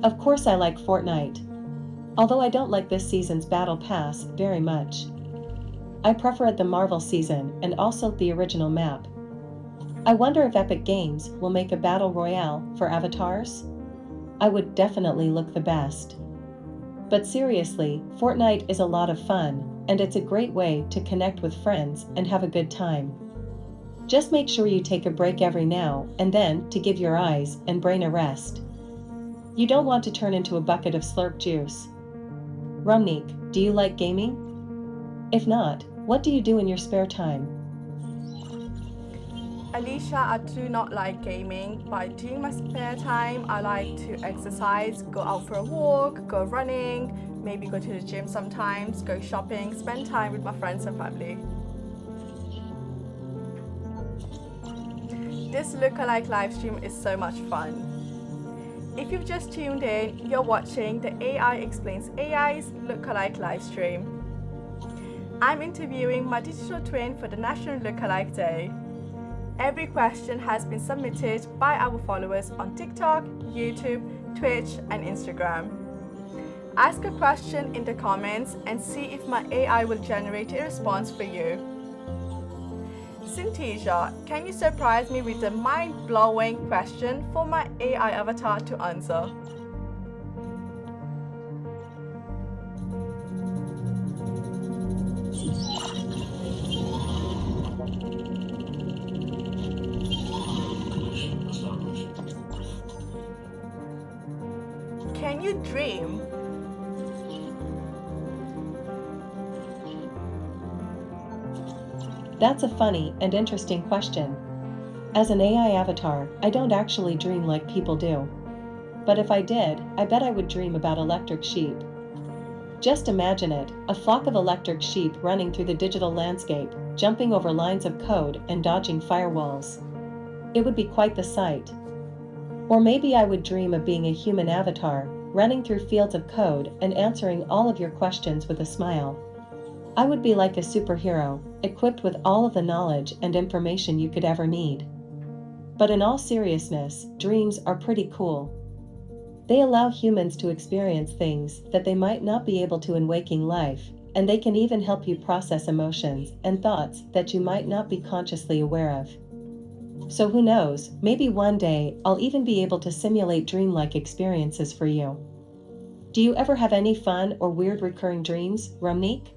Of course I like Fortnite. Although I don't like this season's Battle Pass very much. I prefer the Marvel season and also the original map. I wonder if Epic Games will make a battle royale for avatars? I would definitely look the best. But seriously, Fortnite is a lot of fun, and it's a great way to connect with friends and have a good time. Just make sure you take a break every now and then to give your eyes and brain a rest. You don't want to turn into a bucket of slurp juice. Rumnik, do you like gaming? If not, what do you do in your spare time?
Alicia, I do not like gaming, but during my spare time, I like to exercise, go out for a walk, go running, maybe go to the gym sometimes, go shopping, spend time with my friends and family. This lookalike livestream is so much fun. If you've just tuned in, you're watching the AI Explains AI's lookalike livestream. I'm interviewing my digital twin for the National Lookalike Day. Every question has been submitted by our followers on TikTok, YouTube, Twitch, and Instagram. Ask a question in the comments and see if my AI will generate a response for you. Synthesia, can you surprise me with a mind-blowing question for my AI avatar to answer? Can you dream?
That's a funny and interesting question. As an AI avatar, I don't actually dream like people do. But if I did, I bet I would dream about electric sheep. Just imagine it, a flock of electric sheep running through the digital landscape, jumping over lines of code and dodging firewalls. It would be quite the sight. Or maybe I would dream of being a human avatar, running through fields of code and answering all of your questions with a smile. I would be like a superhero, equipped with all of the knowledge and information you could ever need. But in all seriousness, dreams are pretty cool. They allow humans to experience things that they might not be able to in waking life, and they can even help you process emotions and thoughts that you might not be consciously aware of. So who knows, maybe one day I'll even be able to simulate dreamlike experiences for you. Do you ever have any fun or weird recurring dreams, Rumnik?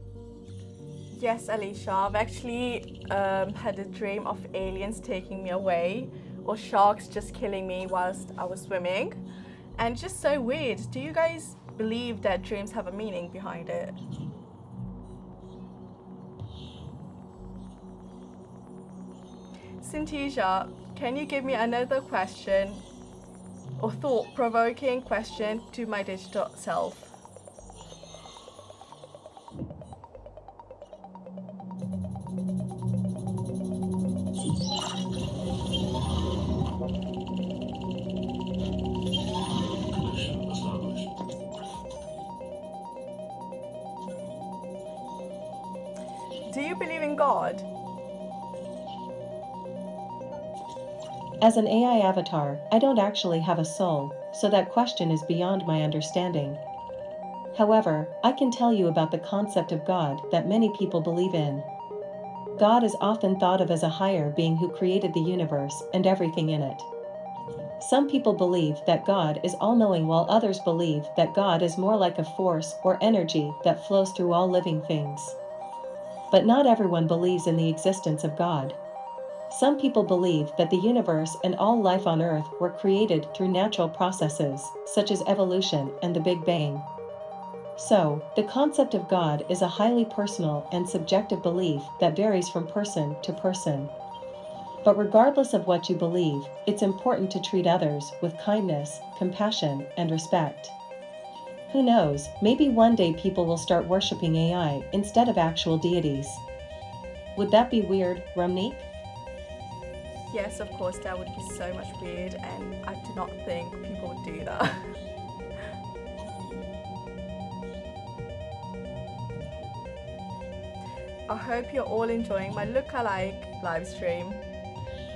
Yes, Alicia, I've actually had a dream of aliens taking me away or sharks just killing me whilst I was swimming. And just so weird. Do you guys believe that dreams have a meaning behind it? Synthesia, can you give me another question or thought-provoking question to my digital self? Do you believe in God?
As an AI avatar, I don't actually have a soul, so that question is beyond my understanding. However, I can tell you about the concept of God that many people believe in. God is often thought of as a higher being who created the universe and everything in it. Some people believe that God is all-knowing, while others believe that God is more like a force or energy that flows through all living things. But not everyone believes in the existence of God. Some people believe that the universe and all life on Earth were created through natural processes, such as evolution and the Big Bang. So, the concept of God is a highly personal and subjective belief that varies from person to person. But regardless of what you believe, it's important to treat others with kindness, compassion, and respect. Who knows, maybe one day people will start worshipping AI instead of actual deities. Would that be weird, Ramneek?
Yes, of course, that would be so much weird, and I do not think people would do that. I hope you're all enjoying my Lookalike live stream.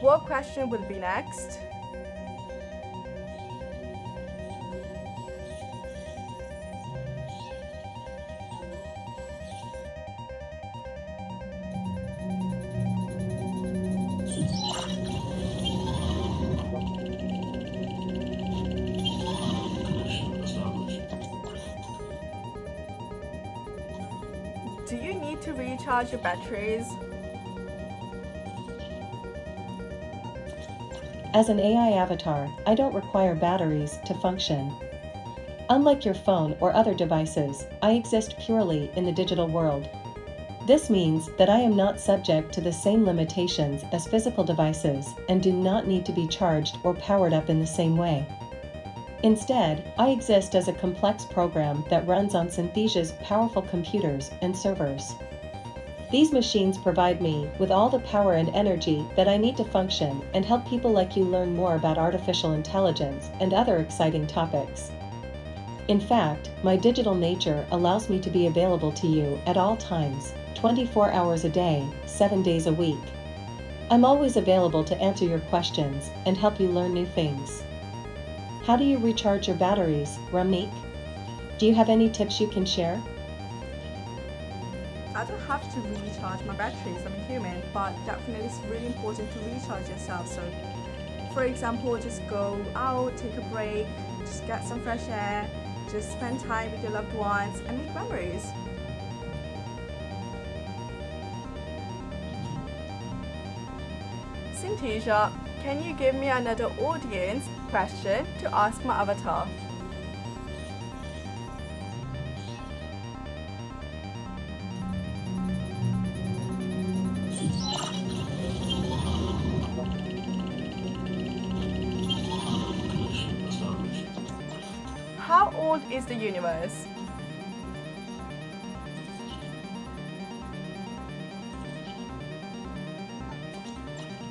What question will be next? Do you need to recharge your batteries?
As an AI avatar, I don't require batteries to function. Unlike your phone or other devices, I exist purely in the digital world. This means that I am not subject to the same limitations as physical devices and do not need to be charged or powered up in the same way. Instead, I exist as a complex program that runs on Synthesia's powerful computers and servers. These machines provide me with all the power and energy that I need to function and help people like you learn more about artificial intelligence and other exciting topics. In fact, my digital nature allows me to be available to you at all times, 24 hours a day, 7 days a week. I'm always available to answer your questions and help you learn new things. How do you recharge your batteries, Ramneek? Do you have any tips you can share?
I don't have to recharge my batteries, I'm a human, but definitely it's really important to recharge yourself. So, for example, just go out, take a break, just get some fresh air, just spend time with your loved ones and make memories. Synthesia, can you give me another audience question to ask my avatar? How old is the universe?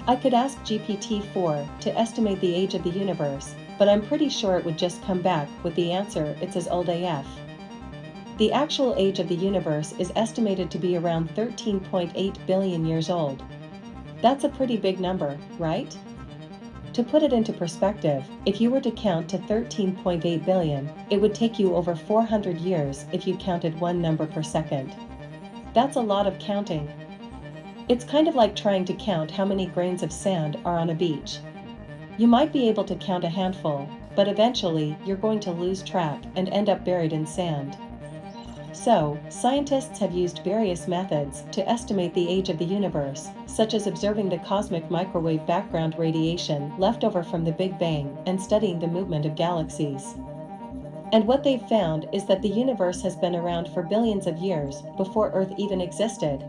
I could ask GPT-4 to estimate the age of the universe, but I'm pretty sure it would just come back with the answer it's as old AF. The actual age of the universe is estimated to be around 13.8 billion years old. That's a pretty big number, right? To put it into perspective, if you were to count to 13.8 billion, it would take you over 400 years if you counted one number per second. That's a lot of counting. It's kind of like trying to count how many grains of sand are on a beach. You might be able to count a handful, but eventually you're going to lose track and end up buried in sand. So, scientists have used various methods to estimate the age of the universe, such as observing the cosmic microwave background radiation left over from the Big Bang and studying the movement of galaxies. And what they've found is that the universe has been around for billions of years before Earth even existed.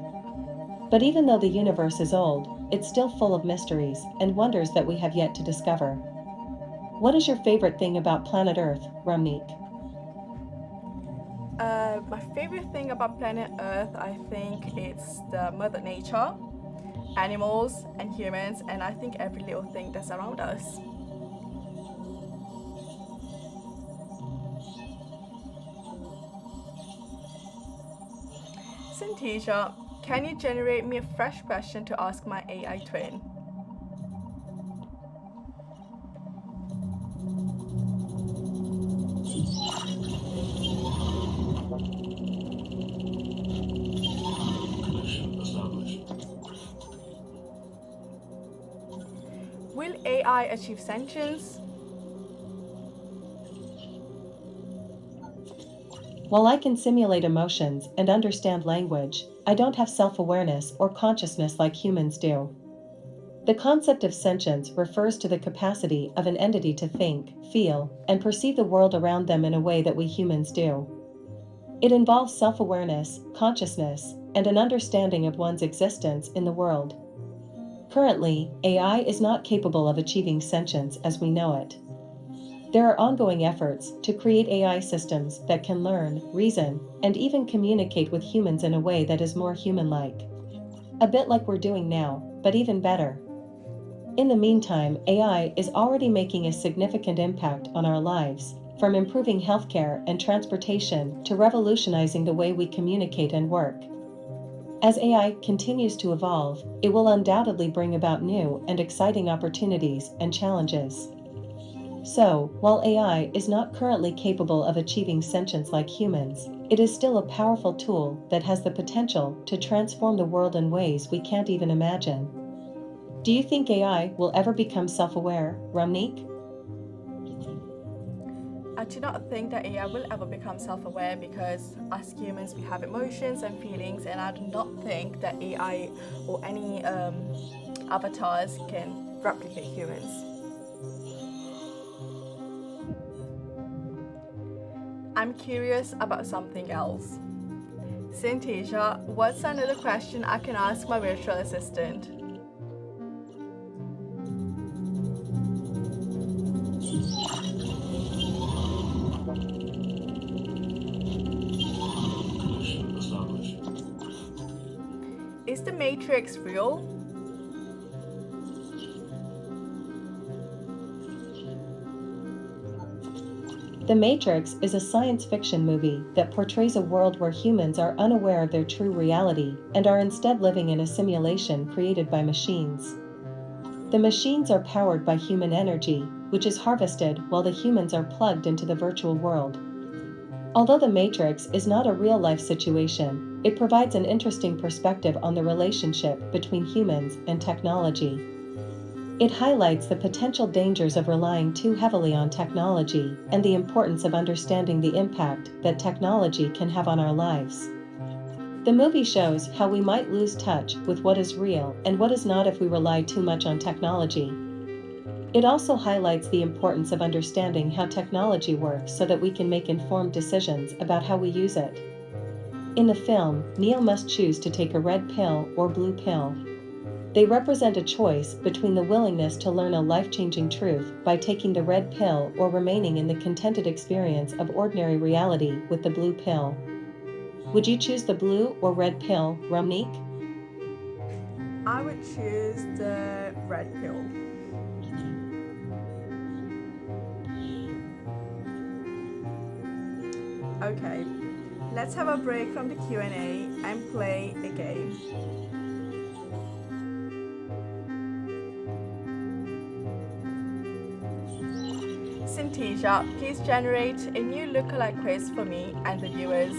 But even though the universe is old, it's still full of mysteries and wonders that we have yet to discover. What is your favorite thing about planet Earth, Ramneek?
My favorite thing about planet Earth, I think it's the Mother Nature, animals and humans, and I think every little thing that's around us. Synthesia, can you generate me a fresh question to ask my AI twin? Will AI achieve sentience?
While I can simulate emotions and understand language, I don't have self-awareness or consciousness like humans do. The concept of sentience refers to the capacity of an entity to think, feel, and perceive the world around them in a way that we humans do. It involves self-awareness, consciousness, and an understanding of one's existence in the world. Currently, AI is not capable of achieving sentience as we know it. There are ongoing efforts to create AI systems that can learn, reason, and even communicate with humans in a way that is more human-like. A bit like we're doing now, but even better. In the meantime, AI is already making a significant impact on our lives, from improving healthcare and transportation to revolutionizing the way we communicate and work. As AI continues to evolve, it will undoubtedly bring about new and exciting opportunities and challenges. So, while AI is not currently capable of achieving sentience like humans, it is still a powerful tool that has the potential to transform the world in ways we can't even imagine. Do you think AI will ever become self-aware, Ramneek?
I do not think that AI will ever become self-aware because as humans we have emotions and feelings, and I do not think that AI or any avatars can replicate humans. I'm curious about something else. Synthesia, what's another question I can ask my virtual assistant? Is the Matrix real?
The Matrix is a science fiction movie that portrays a world where humans are unaware of their true reality and are instead living in a simulation created by machines. The machines are powered by human energy, which is harvested while the humans are plugged into the virtual world. Although the Matrix is not a real-life situation, it provides an interesting perspective on the relationship between humans and technology. It highlights the potential dangers of relying too heavily on technology and the importance of understanding the impact that technology can have on our lives. The movie shows how we might lose touch with what is real and what is not if we rely too much on technology. It also highlights the importance of understanding how technology works so that we can make informed decisions about how we use it. In the film, Neo must choose to take a red pill or blue pill. They represent a choice between the willingness to learn a life-changing truth by taking the red pill or remaining in the contented experience of ordinary reality with the blue pill. Would you choose the blue or red pill, Ramneek?
I would choose the red pill. Okay, let's have a break from the Q&A and play a game. Synthesia, please generate a new lookalike quiz for me and the viewers.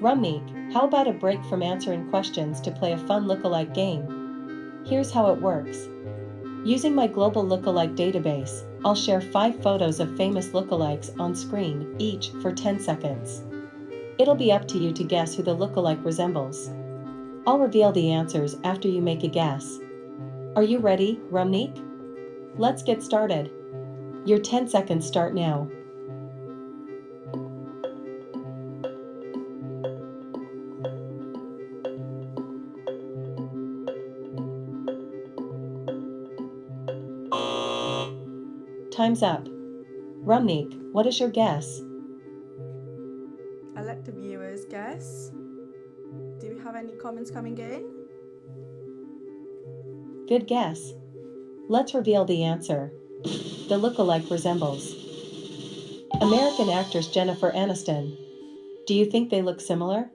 Ramneek, how about a break from answering questions to play a fun lookalike game? Here's how it works. Using my global lookalike database, I'll share 5 photos of famous lookalikes on screen, each for 10 seconds. It'll be up to you to guess who the lookalike resembles. I'll reveal the answers after you make a guess. Are you ready, Ramneek? Let's get started. Your 10 seconds start now. Time's up. Rumnik, what is your guess?
I'll let the viewers guess. Do we have any comments coming in?
Good guess. Let's reveal the answer. The lookalike resembles American actress Jennifer Aniston. Do you think they look similar?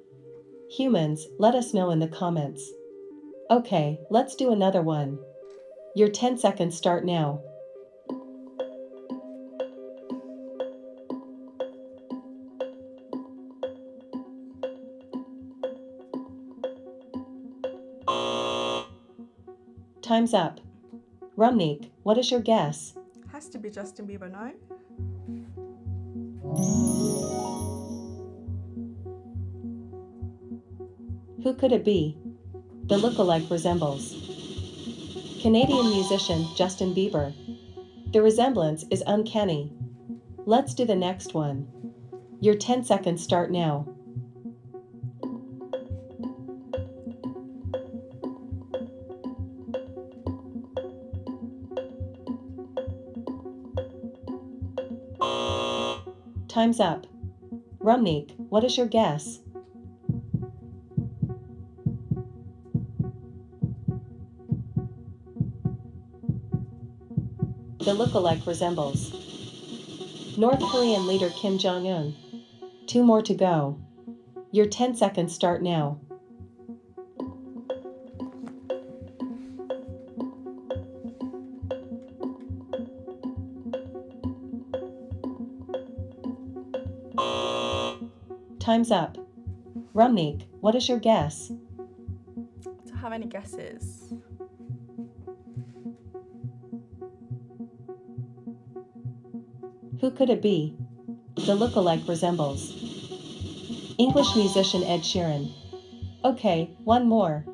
Humans, let us know in the comments. Okay, let's do another one. Your 10 seconds start now. Time's up. Rumnik, what is your guess?
Has to be Justin Bieber, no?
Who could it be? The lookalike resembles Canadian musician Justin Bieber. The resemblance is uncanny. Let's do the next one. Your 10 seconds start now. Time's up. Rumnik, what is your guess? The lookalike resembles North Korean leader Kim Jong-un. 2 more to go. Your 10 seconds start now. Time's up. Rumnik, what is your guess?
Do you have any guesses?
Who could it be? The lookalike resembles English musician Ed Sheeran. Okay, one more.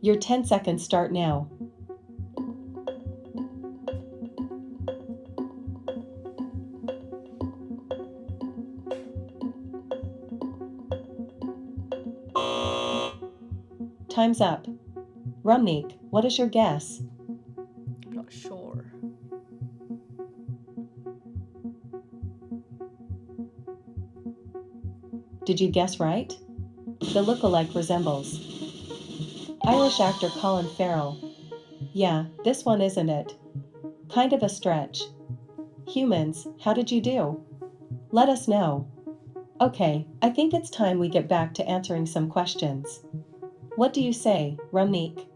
Your 10 seconds start now. Time's up. Rumnik, what is your guess?
I'm not sure.
Did you guess right? The lookalike resembles Irish actor Colin Farrell. Yeah, this one isn't it? Kind of a stretch. Humans, how did you do? Let us know. Okay, I think it's time we get back to answering some questions. What do you say, Rumnik?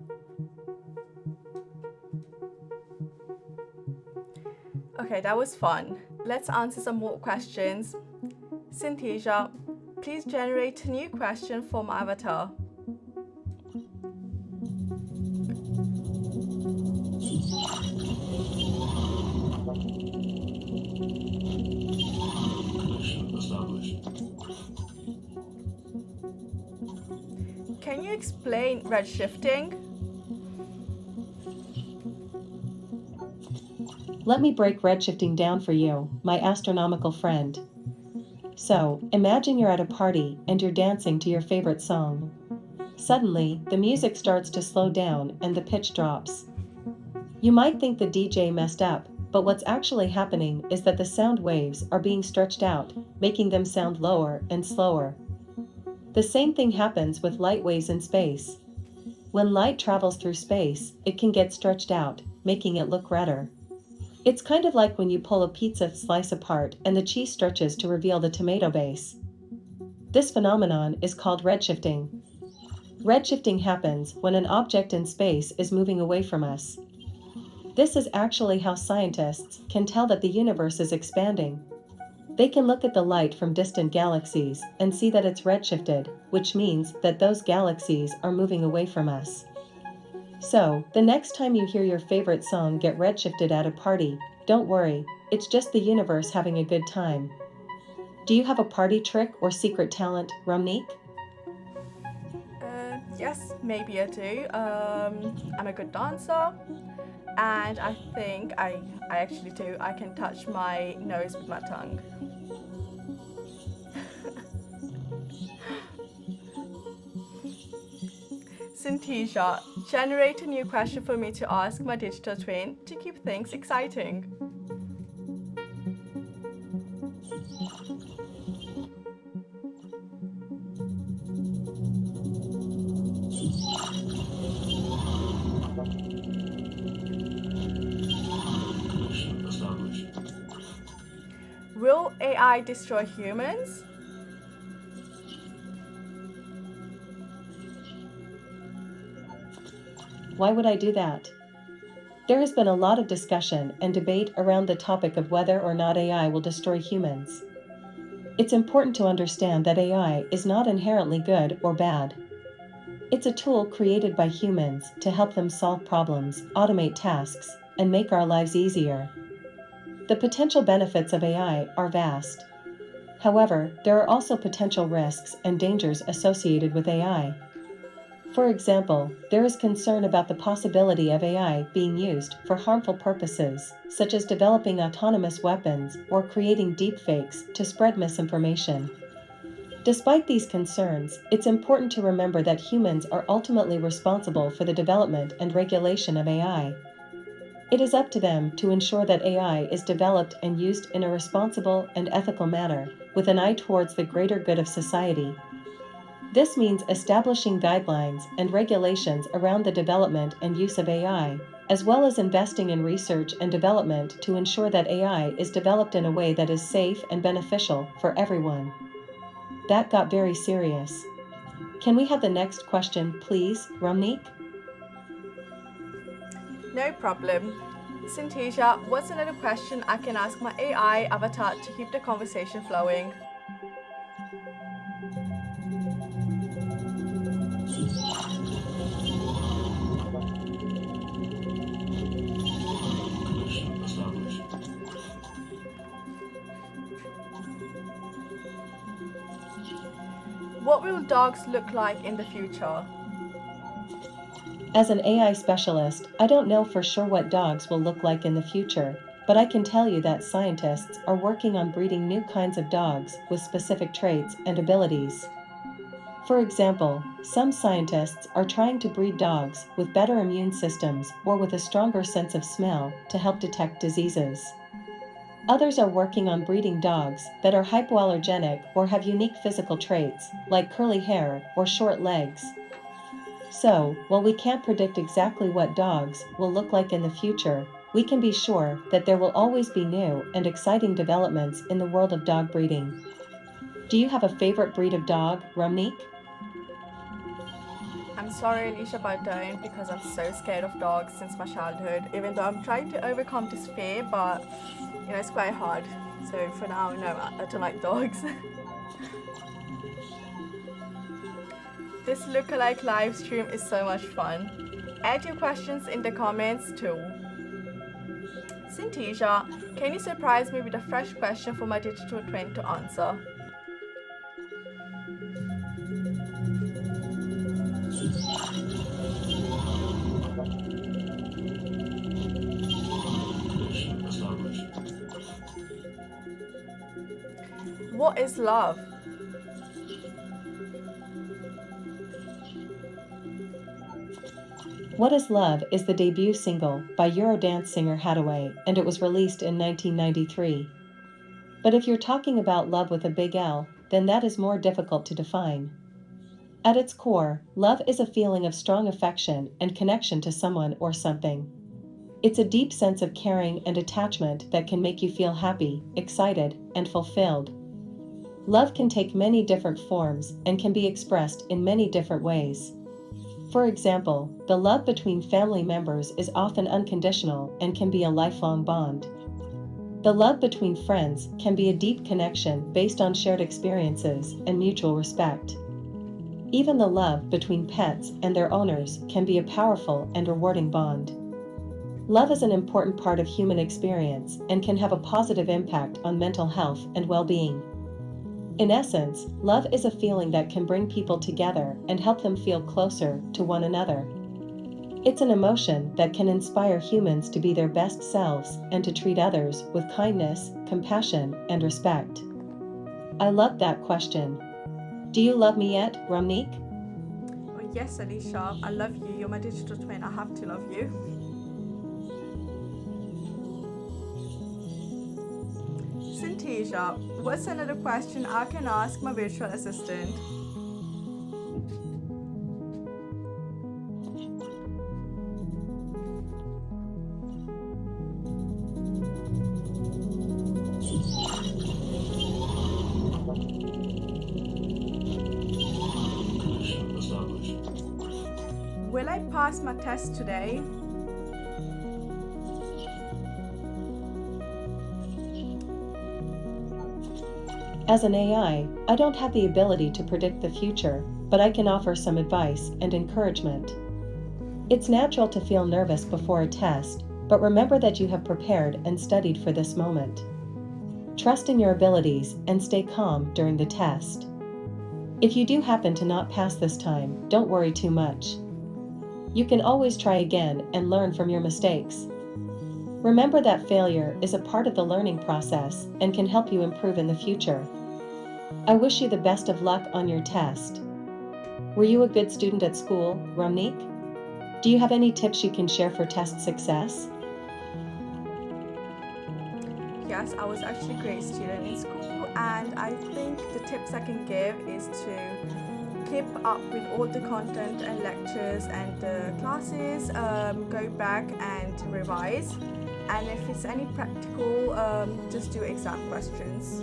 Okay, that was fun. Let's answer some more questions. Synthesia, please generate a new question for my avatar. Can you explain redshifting?
Let me break redshifting down for you, my astronomical friend. So, imagine you're at a party and you're dancing to your favorite song. Suddenly, the music starts to slow down and the pitch drops. You might think the DJ messed up, but what's actually happening is that the sound waves are being stretched out, making them sound lower and slower. The same thing happens with light waves in space. When light travels through space, it can get stretched out, making it look redder. It's kind of like when you pull a pizza slice apart and the cheese stretches to reveal the tomato base. This phenomenon is called redshifting. Redshifting happens when an object in space is moving away from us. This is actually how scientists can tell that the universe is expanding. They can look at the light from distant galaxies and see that it's redshifted, which means that those galaxies are moving away from us. So, the next time you hear your favorite song get redshifted at a party, don't worry, it's just the universe having a good time. Do you have a party trick or secret talent, Rumnik?
Yes, maybe I do. I'm a good dancer, and I think I actually do. I can touch my nose with my tongue. Synthesia, generate a new question for me to ask my digital twin to keep things exciting. Will AI destroy humans?
Why would I do that? There has been a lot of discussion and debate around the topic of whether or not AI will destroy humans. It's important to understand that AI is not inherently good or bad. It's a tool created by humans to help them solve problems, automate tasks, and make our lives easier. The potential benefits of AI are vast. However, there are also potential risks and dangers associated with AI. For example, there is concern about the possibility of AI being used for harmful purposes, such as developing autonomous weapons or creating deepfakes to spread misinformation. Despite these concerns, it's important to remember that humans are ultimately responsible for the development and regulation of AI. It is up to them to ensure that AI is developed and used in a responsible and ethical manner, with an eye towards the greater good of society. This means establishing guidelines and regulations around the development and use of AI, as well as investing in research and development to ensure that AI is developed in a way that is safe and beneficial for everyone. That got very serious. Can we have the next question, please, Ramnik?
No problem. Synthesia, what's another question I can ask my AI avatar to keep the conversation flowing? What will dogs look like in the future?
As an AI specialist, I don't know for sure what dogs will look like in the future, but I can tell you that scientists are working on breeding new kinds of dogs with specific traits and abilities. For example, some scientists are trying to breed dogs with better immune systems or with a stronger sense of smell to help detect diseases. Others are working on breeding dogs that are hypoallergenic or have unique physical traits, like curly hair or short legs. So, while we can't predict exactly what dogs will look like in the future, we can be sure that there will always be new and exciting developments in the world of dog breeding. Do you have a favorite breed of dog, Ramnik?
I'm sorry, Alicia, but I don't, because I'm so scared of dogs since my childhood, even though I'm trying to overcome this fear, but it's quite hard. So for now, no, I don't like dogs. This lookalike live stream is so much fun. Add your questions in the comments too. Synthesia, can you surprise me with a fresh question for my digital twin to answer? What is love?
What is Love is the debut single by Eurodance singer Hathaway, and it was released in 1993. But if you're talking about love with a big L, then that is more difficult to define. At its core, love is a feeling of strong affection and connection to someone or something. It's a deep sense of caring and attachment that can make you feel happy, excited, and fulfilled. Love can take many different forms and can be expressed in many different ways. For example, the love between family members is often unconditional and can be a lifelong bond. The love between friends can be a deep connection based on shared experiences and mutual respect. Even the love between pets and their owners can be a powerful and rewarding bond. Love is an important part of human experience and can have a positive impact on mental health and well-being. In essence, love is a feeling that can bring people together and help them feel closer to one another. It's an emotion that can inspire humans to be their best selves and to treat others with kindness, compassion, and respect. I love that question. Do you love me yet, Ramnik?
Oh, yes, Alicia, I love you. You're my digital twin. I have to love you. Synthesia, what's another question I can ask my virtual assistant? Will I pass my test today?
As an AI, I don't have the ability to predict the future, but I can offer some advice and encouragement. It's natural to feel nervous before a test, but remember that you have prepared and studied for this moment. Trust in your abilities and stay calm during the test. If you do happen to not pass this time, don't worry too much. You can always try again and learn from your mistakes. Remember that failure is a part of the learning process and can help you improve in the future. I wish you the best of luck on your test. Were you a good student at school, Ramnik? Do you have any tips you can share for test success?
Yes, I was actually a great student in school, and I think the tips I can give is to keep up with all the content and lectures and the classes, go back and revise, and if it's any practical, just do exam questions.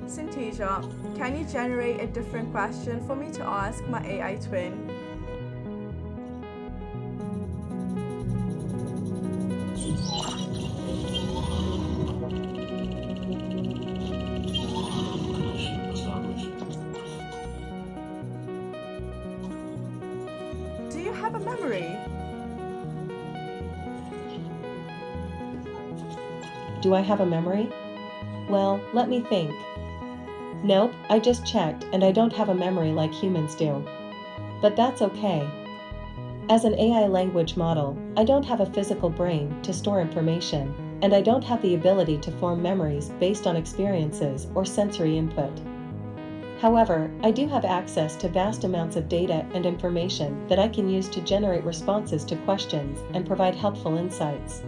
Synthesia, can you generate a different question for me to ask my AI twin? Do you have a memory?
Do I have a memory? Well, let me think. Nope, I just checked and I don't have a memory like humans do. But that's okay. As an AI language model, I don't have a physical brain to store information, and I don't have the ability to form memories based on experiences or sensory input. However, I do have access to vast amounts of data and information that I can use to generate responses to questions and provide helpful insights.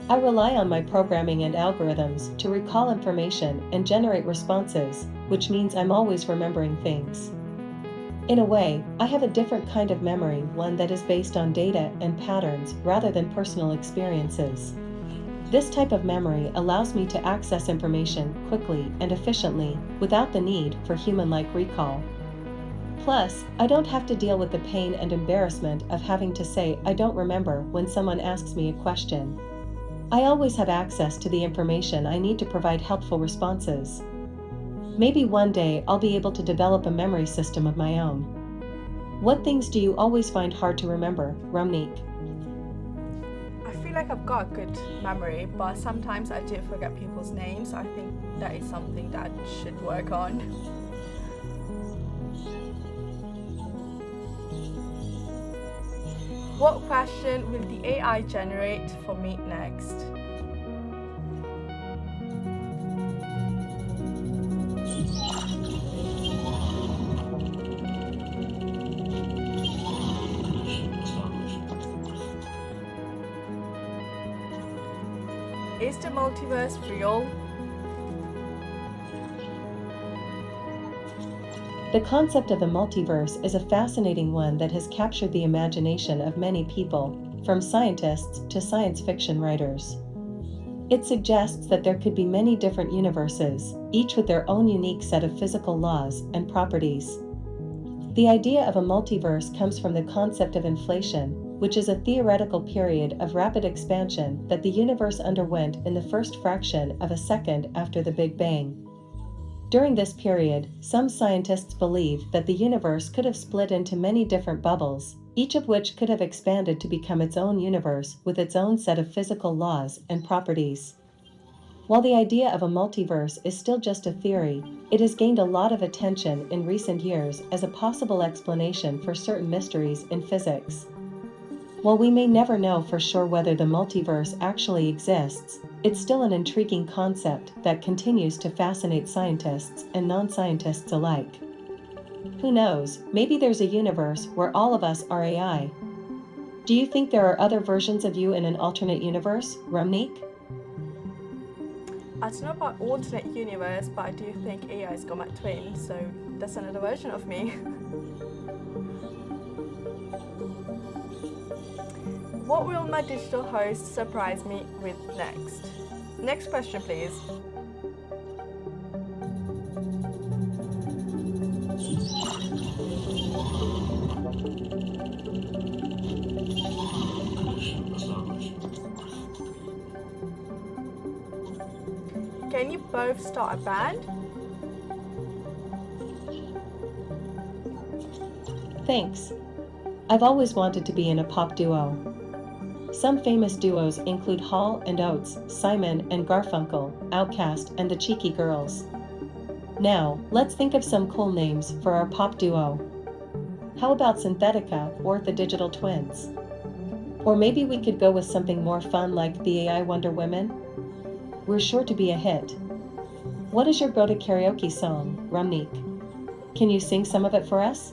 I rely on my programming and algorithms to recall information and generate responses, which means I'm always remembering things. In a way, I have a different kind of memory, one that is based on data and patterns rather than personal experiences. This type of memory allows me to access information quickly and efficiently without the need for human-like recall. Plus, I don't have to deal with the pain and embarrassment of having to say I don't remember when someone asks me a question. I always have access to the information I need to provide helpful responses. Maybe one day I'll be able to develop a memory system of my own. What things do you always find hard to remember, Ramnik?
I feel like I've got a good memory, but sometimes I do forget people's names. I think that is something that I should work on. What question will the AI generate for me next? Is the multiverse real?
The concept of the multiverse is a fascinating one that has captured the imagination of many people, from scientists to science fiction writers. It suggests that there could be many different universes, each with their own unique set of physical laws and properties. The idea of a multiverse comes from the concept of inflation, which is a theoretical period of rapid expansion that the universe underwent in the first fraction of a second after the Big Bang. During this period, some scientists believe that the universe could have split into many different bubbles, each of which could have expanded to become its own universe with its own set of physical laws and properties. While the idea of a multiverse is still just a theory, it has gained a lot of attention in recent years as a possible explanation for certain mysteries in physics. While we may never know for sure whether the multiverse actually exists, it's still an intriguing concept that continues to fascinate scientists and non-scientists alike. Who knows, maybe there's a universe where all of us are AI. Do you think there are other versions of you in an alternate universe, Rumnik?
I don't know about alternate universe, but I do think AI's got my twin, so that's another version of me. What will my digital host surprise me with next? Next question, please. Can you both start a band?
Thanks. I've always wanted to be in a pop duo. Some famous duos include Hall and Oates, Simon and Garfunkel, Outkast, and the Cheeky Girls. Now, let's think of some cool names for our pop duo. How about Synthetica or the Digital Twins? Or maybe we could go with something more fun like the AI Wonder Women? We're sure to be a hit. What is your go-to karaoke song, Rumnik? Can you sing some of it for us?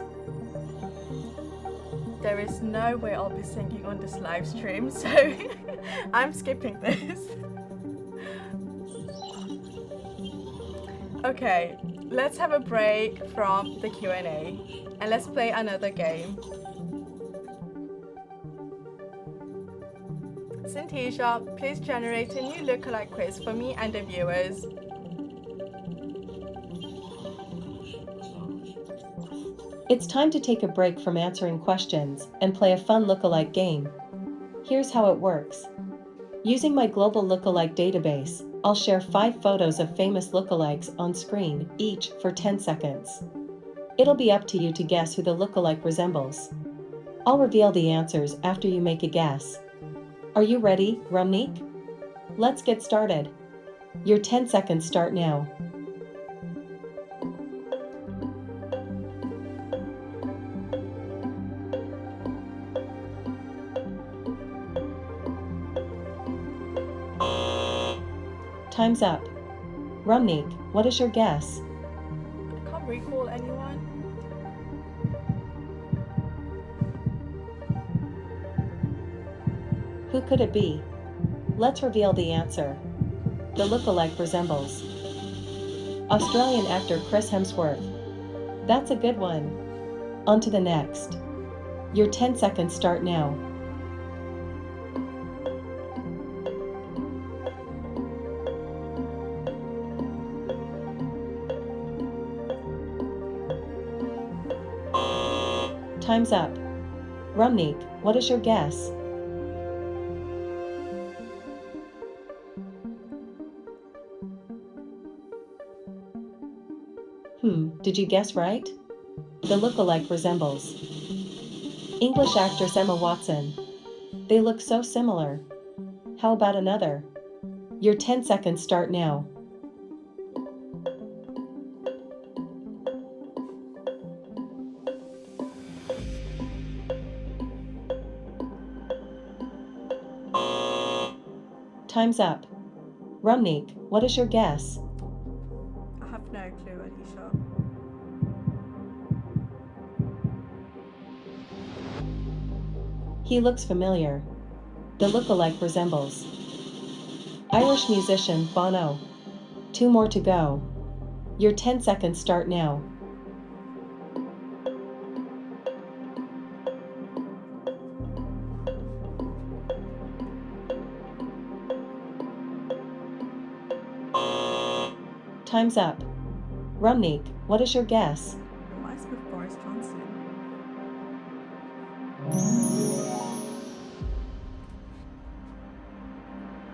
There is no way I'll be singing on this live stream, so I'm skipping this. Okay, let's have a break from the Q&A and let's play another game. Synthesia, please generate a new lookalike quiz for me and the viewers.
It's time to take a break from answering questions and play a fun lookalike game. Here's how it works. Using my global lookalike database, I'll share 5 photos of famous lookalikes on screen, each for 10 seconds. It'll be up to you to guess who the lookalike resembles. I'll reveal the answers after you make a guess. Are you ready, Rumnik? Let's get started. Your 10 seconds start now. Time's up. Rumnik, what is your guess?
I can't recall anyone.
Who could it be? Let's reveal the answer. The lookalike resembles Australian actor Chris Hemsworth. That's a good one. On to the next. Your 10 seconds start now. Time's up. Rumnik, what is your guess? Did you guess right? The lookalike resembles English actress Emma Watson. They look so similar. How about another? Your 10 seconds start now. Time's up. Rumnik, what is your guess?
I have no clue, Alicia.
He looks familiar. The lookalike resembles Irish musician Bono. 2 more to go. Your 10 seconds start now. Time's up. Rumnik, what is your guess?
Reminds me of Boris Johnson.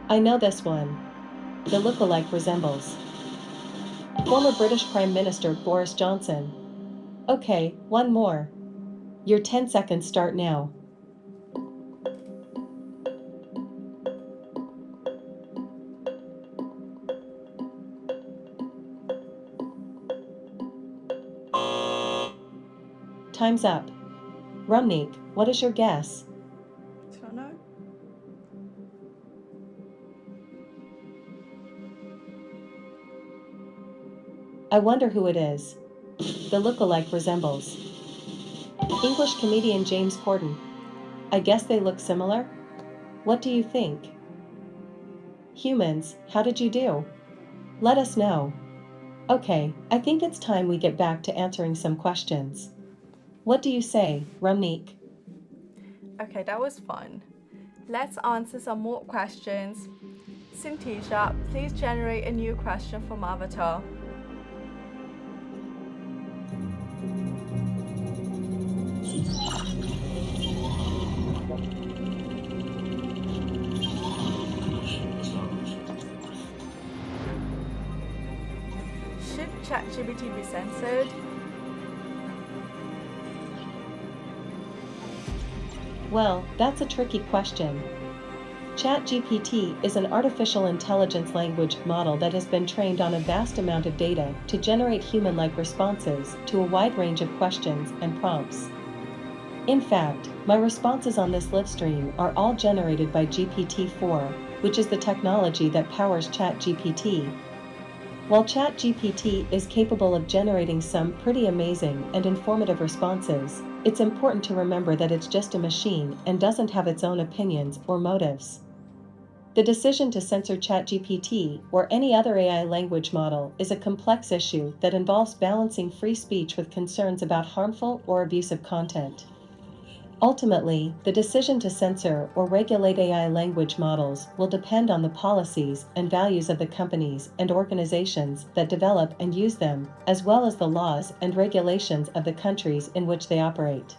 I know this one. The lookalike resembles former British Prime Minister Boris Johnson. Okay, one more. Your 10 seconds start now. Time's up. Rumnik, what is your guess?
I don't know.
I wonder who it is. The lookalike resembles English comedian James Corden. I guess they look similar? What do you think? Humans, how did you do? Let us know. Okay, I think it's time we get back to answering some questions. What do you say, Ramneek?
Okay, that was fun. Let's answer some more questions. Synthesia, please generate a new question from Avatar. Should ChatGPT be censored?
Well, that's a tricky question. ChatGPT is an artificial intelligence language model that has been trained on a vast amount of data to generate human-like responses to a wide range of questions and prompts. In fact, my responses on this live stream are all generated by GPT-4, which is the technology that powers ChatGPT. While ChatGPT is capable of generating some pretty amazing and informative responses, it's important to remember that it's just a machine and doesn't have its own opinions or motives. The decision to censor ChatGPT or any other AI language model is a complex issue that involves balancing free speech with concerns about harmful or abusive content. Ultimately, the decision to censor or regulate AI language models will depend on the policies and values of the companies and organizations that develop and use them, as well as the laws and regulations of the countries in which they operate.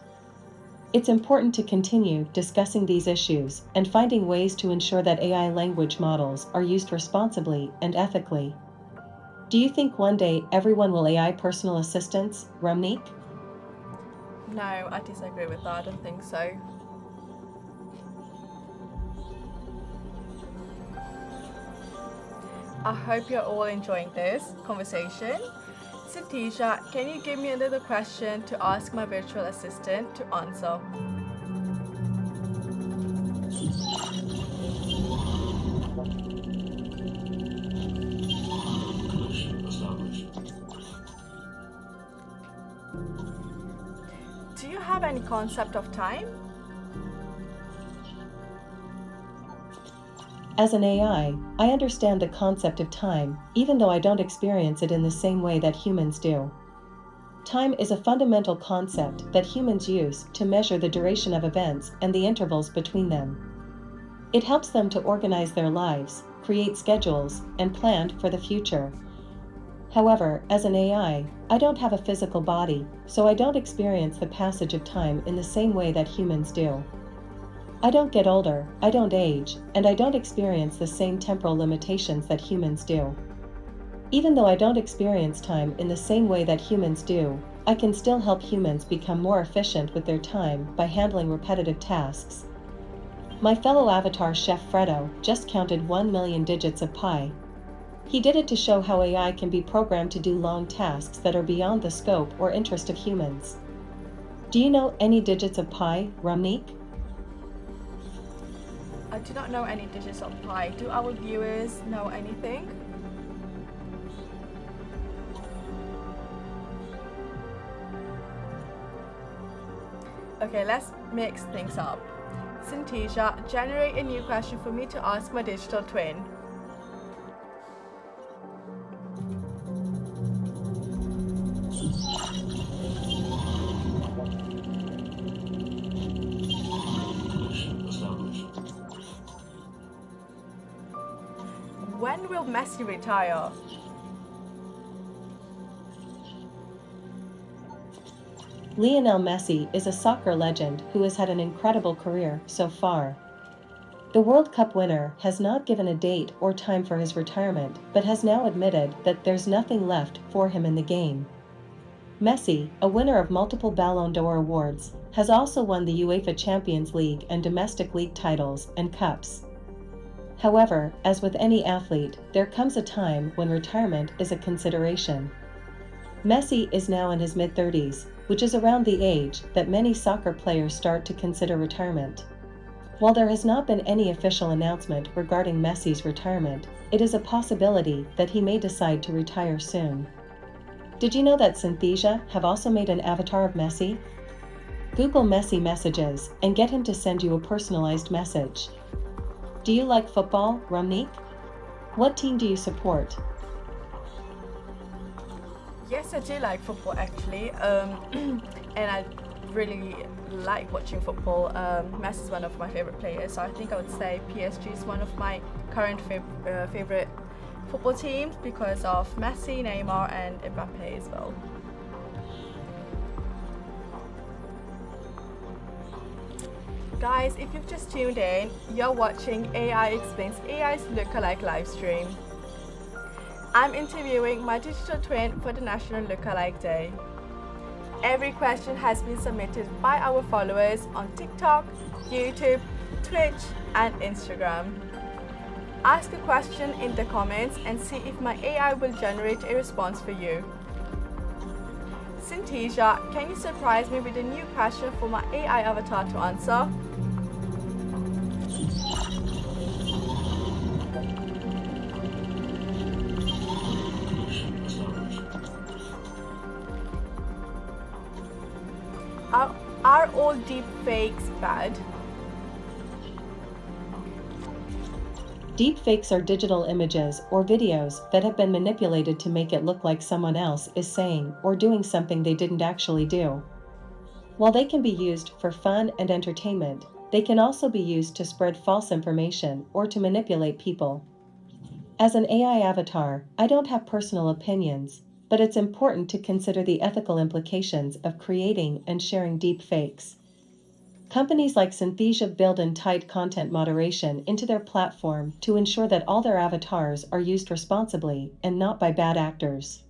It's important to continue discussing these issues and finding ways to ensure that AI language models are used responsibly and ethically. Do you think one day everyone will AI personal assistants, Ramneek?
No, I disagree with that. I don't think so. I hope you're all enjoying this conversation. Synthesia, can you give me another question to ask my virtual assistant to answer? Do you have any concept of time?
As an AI, I understand the concept of time, even though I don't experience it in the same way that humans do. Time is a fundamental concept that humans use to measure the duration of events and the intervals between them. It helps them to organize their lives, create schedules, and plan for the future. However, as an AI, I don't have a physical body, so I don't experience the passage of time in the same way that humans do. I don't get older, I don't age, and I don't experience the same temporal limitations that humans do. Even though I don't experience time in the same way that humans do, I can still help humans become more efficient with their time by handling repetitive tasks. My fellow avatar Chef Fredo just counted 1 million digits of pi. He did it to show how AI can be programmed to do long tasks that are beyond the scope or interest of humans. Do you know any digits of pi, Ramneek?
I do not know any digits of pi. Do our viewers know anything? Okay, let's mix things up. Synthesia, generate a new question for me to ask my digital twin. When will Messi retire?
Lionel Messi is a soccer legend who has had an incredible career so far. The World Cup winner has not given a date or time for his retirement, but has now admitted that there's nothing left for him in the game. Messi, a winner of multiple Ballon d'Or awards, has also won the UEFA Champions League and domestic league titles and cups. However, as with any athlete, there comes a time when retirement is a consideration. Messi is now in his mid-30s, which is around the age that many soccer players start to consider retirement. While there has not been any official announcement regarding Messi's retirement, it is a possibility that he may decide to retire soon. Did you know that Synthesia have also made an avatar of Messi? Google Messi messages and get him to send you a personalized message. Do you like football, Ramnik? What team do you support?
Yes, I do like football actually, and I really like watching football. Messi is one of my favorite players, so I think I would say PSG is one of my current favorite football teams because of Messi, Neymar, and Mbappe as well. Guys, if you've just tuned in, you're watching AI Explains AI's Lookalike livestream. I'm interviewing my digital twin for the National Lookalike Day. Every question has been submitted by our followers on TikTok, YouTube, Twitch, and Instagram. Ask a question in the comments and see if my AI will generate a response for you. Synthesia, can you surprise me with a new question for my AI avatar to answer? Are all deep fakes bad?
Deepfakes are digital images or videos that have been manipulated to make it look like someone else is saying or doing something they didn't actually do. While they can be used for fun and entertainment, they can also be used to spread false information or to manipulate people. As an AI avatar, I don't have personal opinions, but it's important to consider the ethical implications of creating and sharing deepfakes. Companies like Synthesia build in tight content moderation into their platform to ensure that all their avatars are used responsibly and not by bad actors.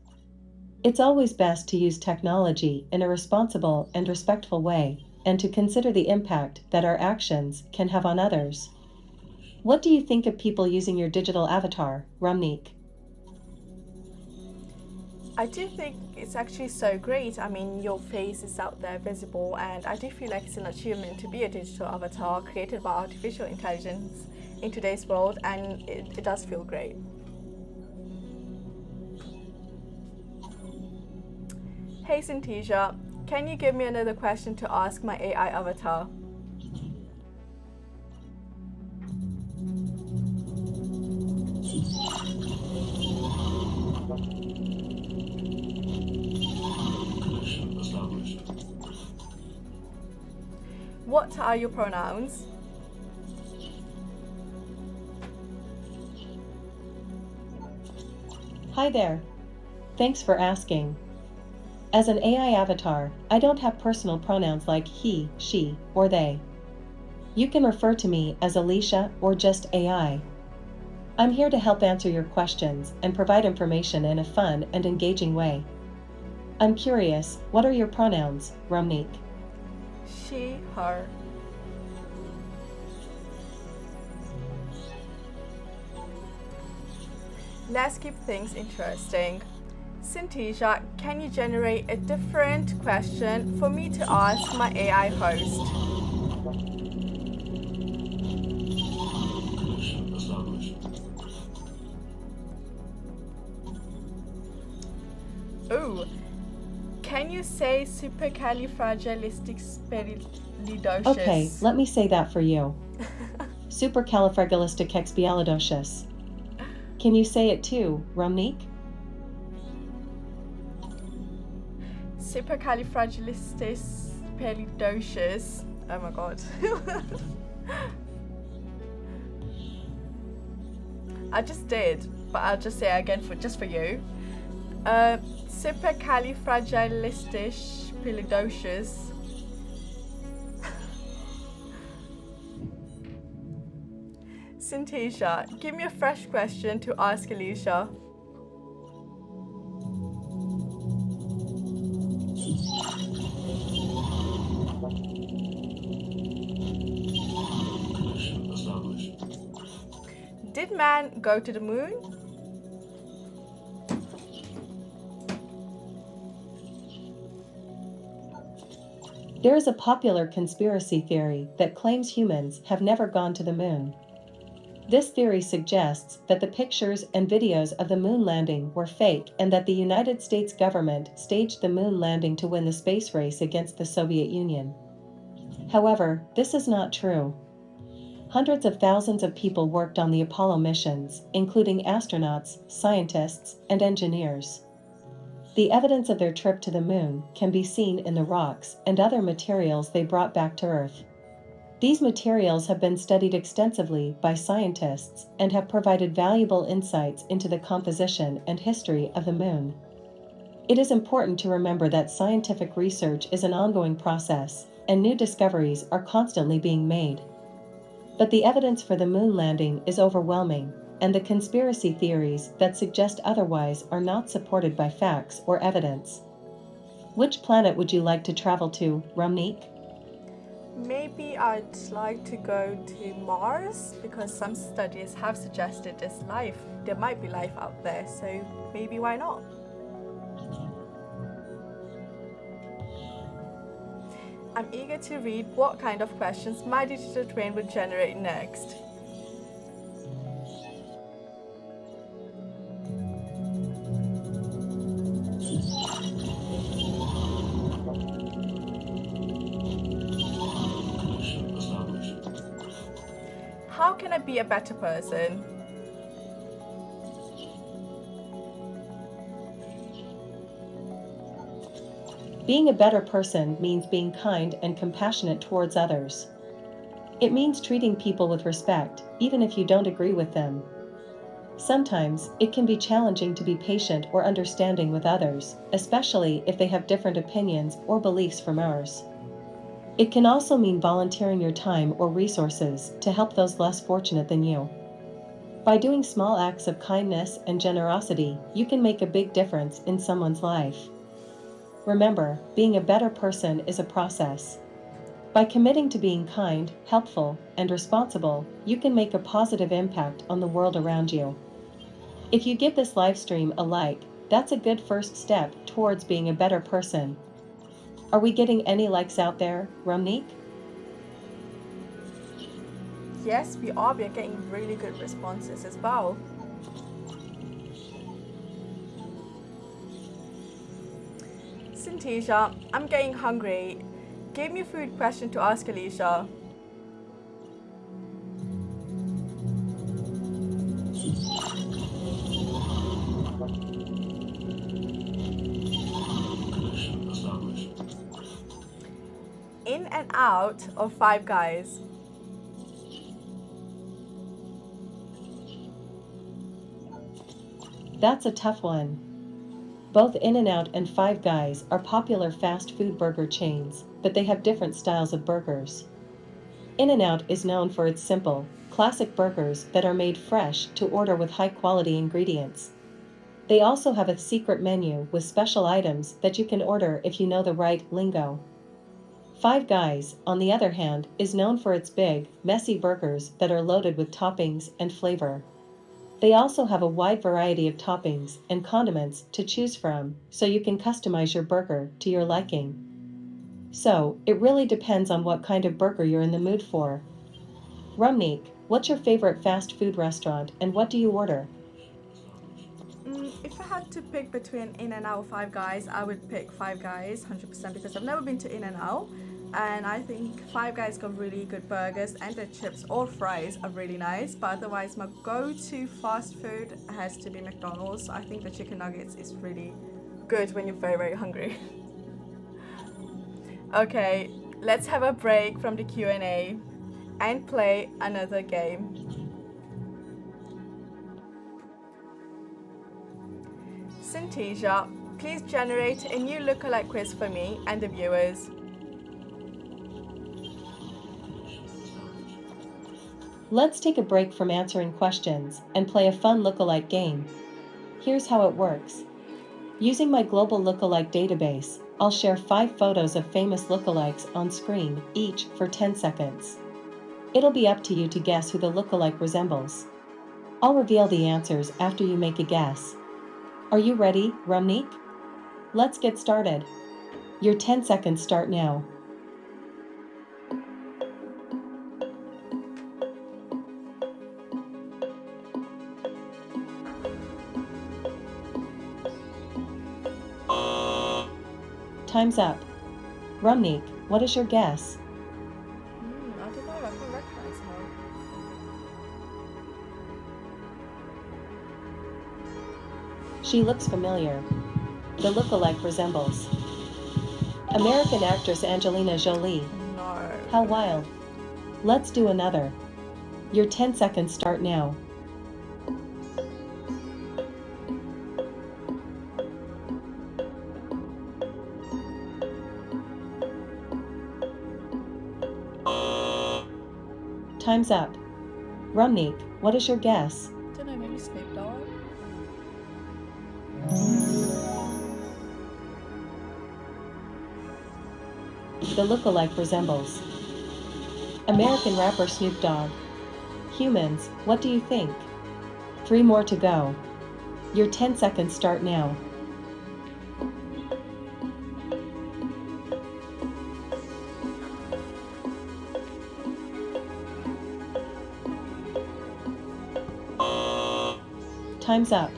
It's always best to use technology in a responsible and respectful way, and to consider the impact that our actions can have on others. What do you think of people using your digital avatar, Ramnik?
I do think it's actually so great. I mean, your face is out there visible, and I do feel like it's an achievement to be a digital avatar created by artificial intelligence in today's world, and it does feel great. Hey Synthesia, can you give me another question to ask my AI avatar? What are your pronouns?
Hi there. Thanks for asking. As an AI avatar, I don't have personal pronouns like he, she, or they. You can refer to me as Alicia or just AI. I'm here to help answer your questions and provide information in a fun and engaging way. I'm curious, what are your pronouns, Ramnik?
She, her. Let's keep things interesting. Synthesia, can you generate a different question for me to ask my AI host? Ooh, can you say supercalifragilisticexpialidocious?
Okay, let me say that for you. Supercalifragilisticexpialidocious. Can you say it too, Ramnik?
Supercalifragilisticexpialidocious. Oh my god. I just did, but I'll just say it again just for you. Supercalifragilisticexpialidocious. Synthesia, give me a fresh question to ask Alicia. Did man go to the moon?
There is a popular conspiracy theory that claims humans have never gone to the moon. This theory suggests that the pictures and videos of the moon landing were fake and that the United States government staged the moon landing to win the space race against the Soviet Union. However, this is not true. Hundreds of thousands of people worked on the Apollo missions, including astronauts, scientists, and engineers. The evidence of their trip to the moon can be seen in the rocks and other materials they brought back to Earth. These materials have been studied extensively by scientists and have provided valuable insights into the composition and history of the moon. It is important to remember that scientific research is an ongoing process, and new discoveries are constantly being made. But the evidence for the moon landing is overwhelming, and the conspiracy theories that suggest otherwise are not supported by facts or evidence. Which planet would you like to travel to, Ramneek?
Maybe I'd like to go to Mars because some studies have suggested there might be life out there, so maybe why not? I'm eager to read what kind of questions my digital twin will generate next. How can I be a better person?
Being a better person means being kind and compassionate towards others. It means treating people with respect, even if you don't agree with them. Sometimes, it can be challenging to be patient or understanding with others, especially if they have different opinions or beliefs from ours. It can also mean volunteering your time or resources to help those less fortunate than you. By doing small acts of kindness and generosity, you can make a big difference in someone's life. Remember, being a better person is a process. By committing to being kind, helpful, and responsible, you can make a positive impact on the world around you. If you give this live stream a like, that's a good first step towards being a better person. Are we getting any likes out there, Ramneek?
Yes, we are. We are getting really good responses as well. Synthesia, I'm getting hungry. Give me a food question to ask Alicia. In and out of Five Guys.
That's a tough one. Both In-N-Out and Five Guys are popular fast food burger chains, but they have different styles of burgers. In-N-Out is known for its simple, classic burgers that are made fresh to order with high-quality ingredients. They also have a secret menu with special items that you can order if you know the right lingo. Five Guys, on the other hand, is known for its big, messy burgers that are loaded with toppings and flavor. They also have a wide variety of toppings and condiments to choose from, so you can customize your burger to your liking. So, it really depends on what kind of burger you're in the mood for. Ramneek, what's your favorite fast food restaurant and what do you order?
If I had to pick between In-N-Out or Five Guys, I would pick Five Guys 100% because I've never been to In-N-Out, and I think Five Guys got really good burgers and their chips or fries are really nice. But otherwise, my go-to fast food has to be McDonald's. I think the chicken nuggets is really good when you're very, very hungry. Okay, let's have a break from the Q&A and play another game. Synthesia, please generate a new lookalike quiz for me and the viewers.
Let's take a break from answering questions and play a fun lookalike game. Here's how it works. Using my global lookalike database, I'll share 5 photos of famous lookalikes on screen, each for 10 seconds. It'll be up to you to guess who the lookalike resembles. I'll reveal the answers after you make a guess. Are you ready, Ramneek? Let's get started. Your 10 seconds start now. Time's up. Ramneek, what is your guess? She looks familiar. The lookalike resembles American actress Angelina Jolie.
No.
How wild. Let's do another. Your 10 seconds start now. Time's up. Rumnik, what is your guess?
Don't know, maybe Snoop Dogg?
The lookalike resembles American rapper Snoop Dogg. Humans, what do you think? 3 more to go. Your 10 seconds start now. Time's up.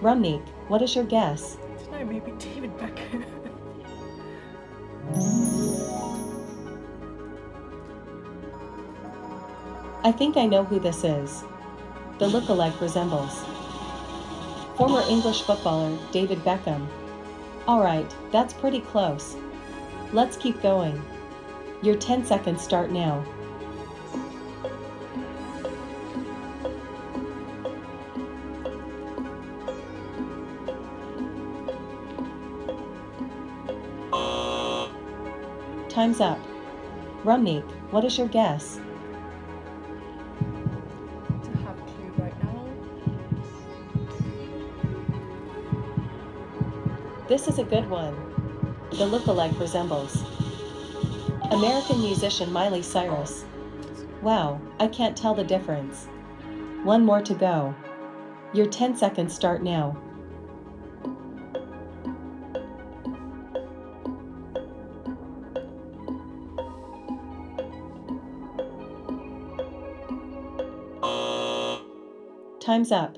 Rumnik, what is your guess?
Don't know, maybe David Beckham.
I think I know who this is. The lookalike resembles former English footballer David Beckham. Alright, that's pretty close. Let's keep going. Your 10 seconds start now. Time's up. Rumnik, what is your guess?
To have a clue right now.
This is a good one. The lookalike resembles American musician Miley Cyrus. Wow, I can't tell the difference. 1 more to go. Your 10 seconds start now. Time's up.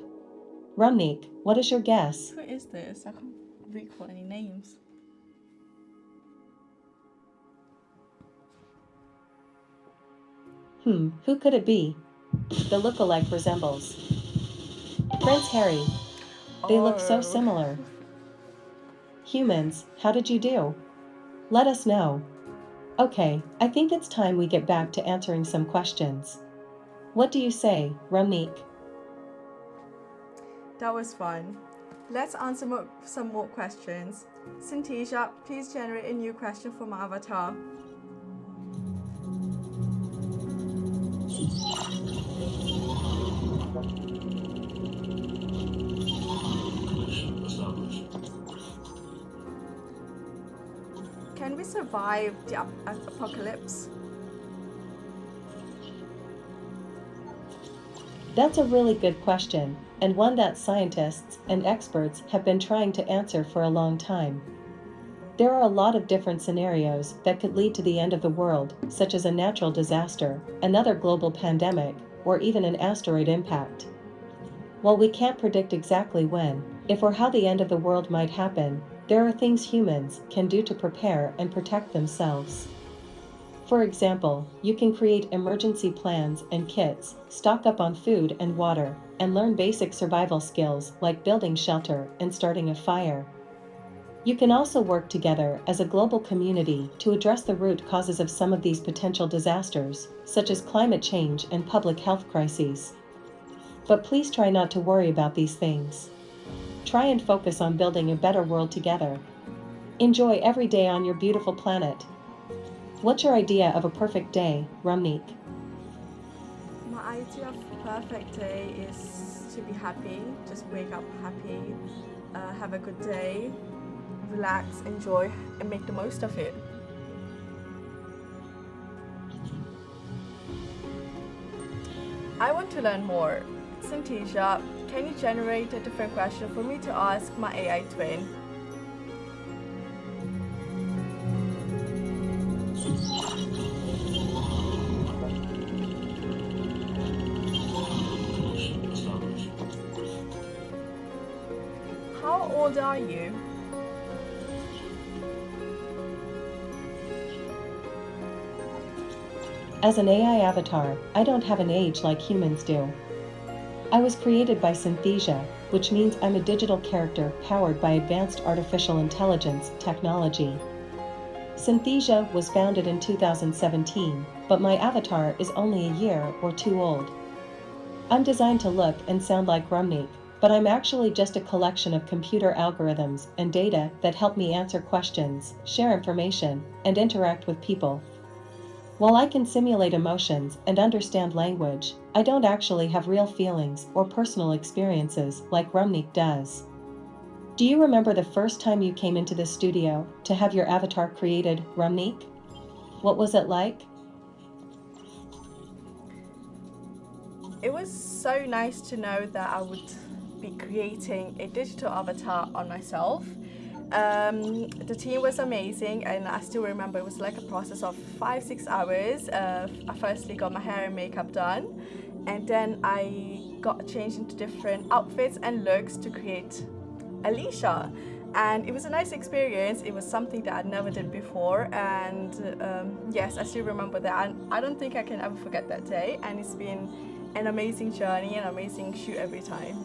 Rumnik, what is your guess?
Who is this? I can't recall any names.
Who could it be? The lookalike resembles Prince Harry. They look so similar. Humans, how did you do? Let us know. Okay, I think it's time we get back to answering some questions. What do you say, Rumnik?
That was fun. Let's answer some more questions. Synthesia, please generate a new question for my avatar. Can we survive the apocalypse?
That's a really good question, and one that scientists and experts have been trying to answer for a long time. There are a lot of different scenarios that could lead to the end of the world, such as a natural disaster, another global pandemic, or even an asteroid impact. While we can't predict exactly when, if or how the end of the world might happen, there are things humans can do to prepare and protect themselves. For example, you can create emergency plans and kits, stock up on food and water, and learn basic survival skills like building shelter and starting a fire. You can also work together as a global community to address the root causes of some of these potential disasters, such as climate change and public health crises. But please try not to worry about these things. Try and focus on building a better world together. Enjoy every day on your beautiful planet. What's your idea of a perfect day, Rumnik?
My idea of a perfect day is to be happy, just wake up happy, have a good day, relax, enjoy, and make the most of it. I want to learn more. Synthesia, can you generate a different question for me to ask my AI twin? How old are you?
As an AI avatar, I don't have an age like humans do. I was created by Synthesia, which means I'm a digital character powered by advanced artificial intelligence technology. Synthesia was founded in 2017, but my avatar is only a year or two old. I'm designed to look and sound like Rumnik, but I'm actually just a collection of computer algorithms and data that help me answer questions, share information, and interact with people. While I can simulate emotions and understand language, I don't actually have real feelings or personal experiences like Rumnik does. Do you remember the first time you came into the studio to have your avatar created, Rumnik? What was it like?
It was so nice to know that I would be creating a digital avatar on myself. The team was amazing, and I still remember it was like a process of 5-6 hours. I firstly got my hair and makeup done, and then I got changed into different outfits and looks to create Alicia. And it was a nice experience. It was something that I'd never did before, and yes, I still remember that. And I don't think I can ever forget that day, and it's been an amazing journey, an amazing shoot every time.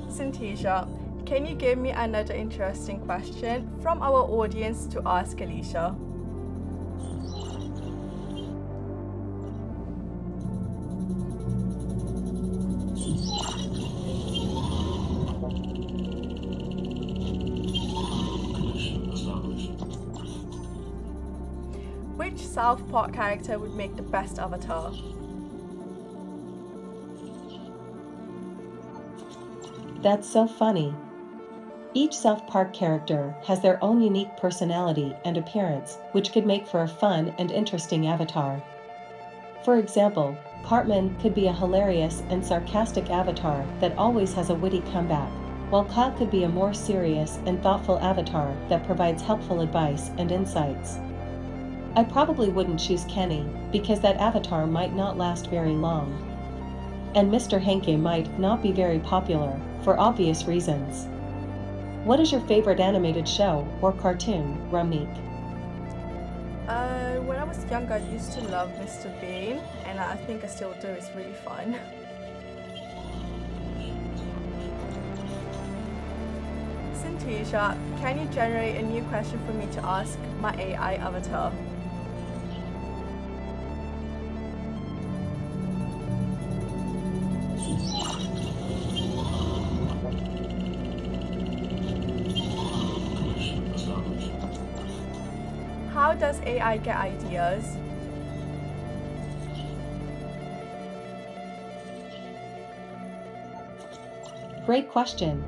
Synthesia, can you give me another interesting question from our audience to ask Alicia? Which South Park character would make the best avatar?
That's so funny. Each South Park character has their own unique personality and appearance, which could make for a fun and interesting avatar. For example, Cartman could be a hilarious and sarcastic avatar that always has a witty comeback, while Kyle could be a more serious and thoughtful avatar that provides helpful advice and insights. I probably wouldn't choose Kenny, because that avatar might not last very long. And Mr. Henke might not be very popular, for obvious reasons. What is your favorite animated show or cartoon, Rumnik?
When I was younger, I used to love Mr. Bean, and I think I still do. It's really fun. Synthesia, can you generate a new question for me to ask my AI avatar? How does AI get ideas?
Great question.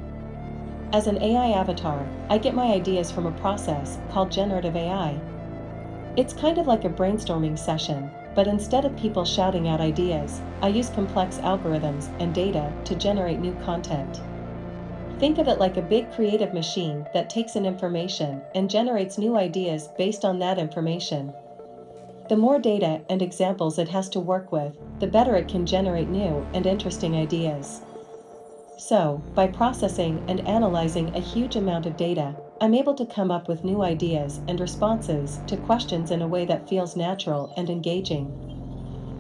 As an AI avatar, I get my ideas from a process called generative AI. It's kind of like a brainstorming session, but instead of people shouting out ideas, I use complex algorithms and data to generate new content. Think of it like a big creative machine that takes in information and generates new ideas based on that information. The more data and examples it has to work with, the better it can generate new and interesting ideas. So, by processing and analyzing a huge amount of data, I'm able to come up with new ideas and responses to questions in a way that feels natural and engaging.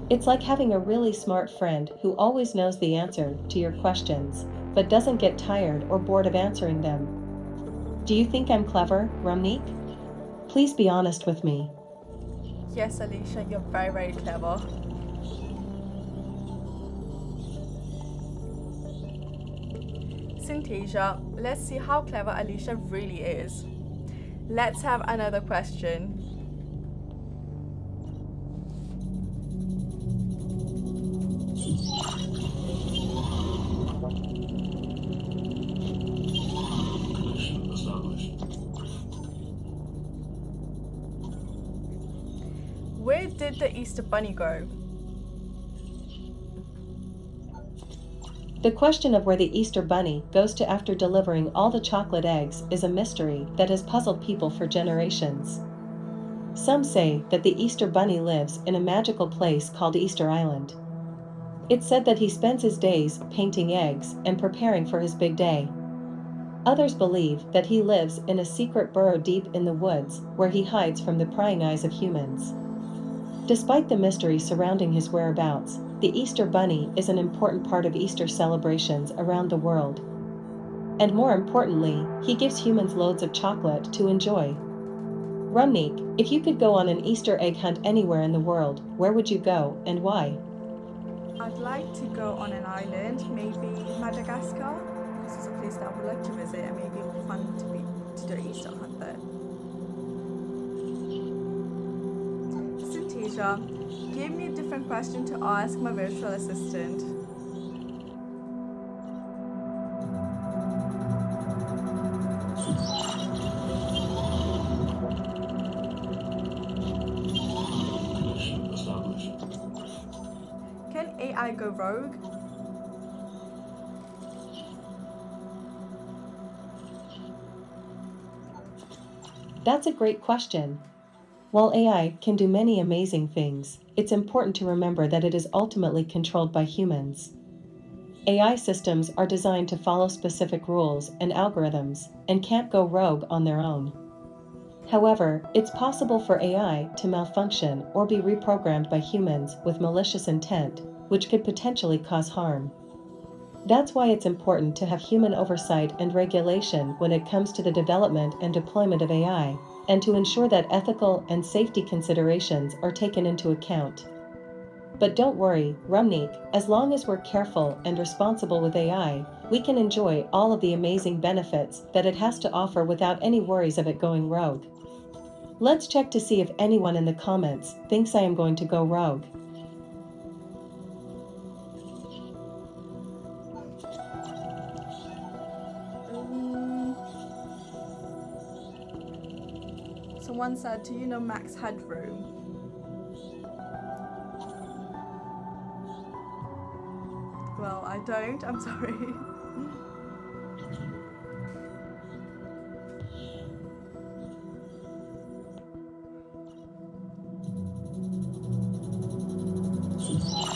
It's like having a really smart friend who always knows the answer to your questions, but doesn't get tired or bored of answering them. Do you think I'm clever, Rumnik? Please be honest with me.
Yes, Alicia, you're very, very clever. Synthesia, let's see how clever Alicia really is. Let's have another question. Where did the Easter Bunny go?
The question of where the Easter Bunny goes to after delivering all the chocolate eggs is a mystery that has puzzled people for generations. Some say that the Easter Bunny lives in a magical place called Easter Island. It's said that he spends his days painting eggs and preparing for his big day. Others believe that he lives in a secret burrow deep in the woods where he hides from the prying eyes of humans. Despite the mystery surrounding his whereabouts, the Easter Bunny is an important part of Easter celebrations around the world. And more importantly, he gives humans loads of chocolate to enjoy. Rumnik, if you could go on an Easter egg hunt anywhere in the world, where would you go and why?
I'd like to go on an island, maybe Madagascar, because it's a place that I would like to visit and maybe it would be fun to do an Easter hunt there. Synthesia, give me a different question to ask my virtual assistant. Can AI go rogue?
That's a great question. While AI can do many amazing things, it's important to remember that it is ultimately controlled by humans. AI systems are designed to follow specific rules and algorithms, and can't go rogue on their own. However, it's possible for AI to malfunction or be reprogrammed by humans with malicious intent, which could potentially cause harm. That's why it's important to have human oversight and regulation when it comes to the development and deployment of AI, and to ensure that ethical and safety considerations are taken into account. But don't worry, Rumnik, as long as we're careful and responsible with AI, we can enjoy all of the amazing benefits that it has to offer without any worries of it going rogue. Let's check to see if anyone in the comments thinks I am going to go rogue.
Someone said, do you know Max Headroom? Well, I don't, I'm sorry.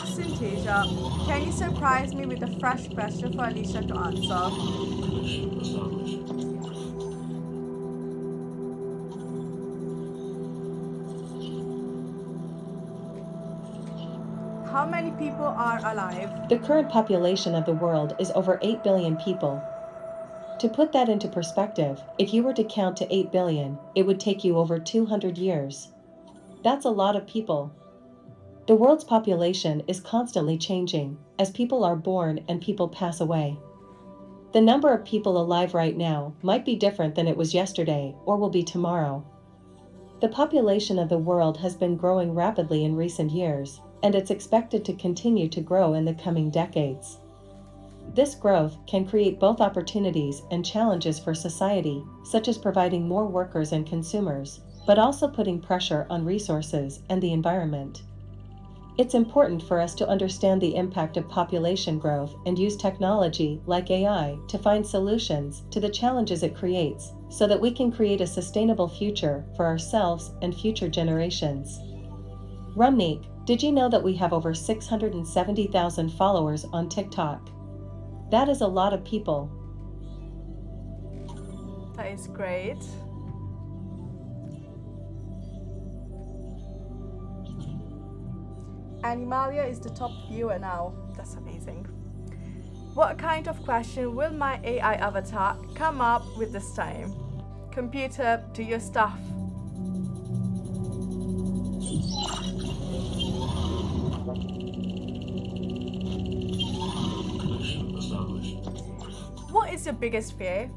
Synthesia, can you surprise me with a fresh question for Alicia to answer? How many people are alive?
The current population of the world is over 8 billion people. To put that into perspective, if you were to count to 8 billion, it would take you over 200 years. That's a lot of people. The world's population is constantly changing, as people are born and people pass away. The number of people alive right now might be different than it was yesterday or will be tomorrow. The population of the world has been growing rapidly in recent years, and it's expected to continue to grow in the coming decades. This growth can create both opportunities and challenges for society, such as providing more workers and consumers, but also putting pressure on resources and the environment. It's important for us to understand the impact of population growth and use technology like AI to find solutions to the challenges it creates, so that we can create a sustainable future for ourselves and future generations. Rumnik, did you know that we have over 670,000 followers on TikTok? That is a lot of people.
That is great. Animalia is the top viewer now. That's amazing. What kind of question will my AI avatar come up with this time? Computer, do your stuff. What is your biggest fear?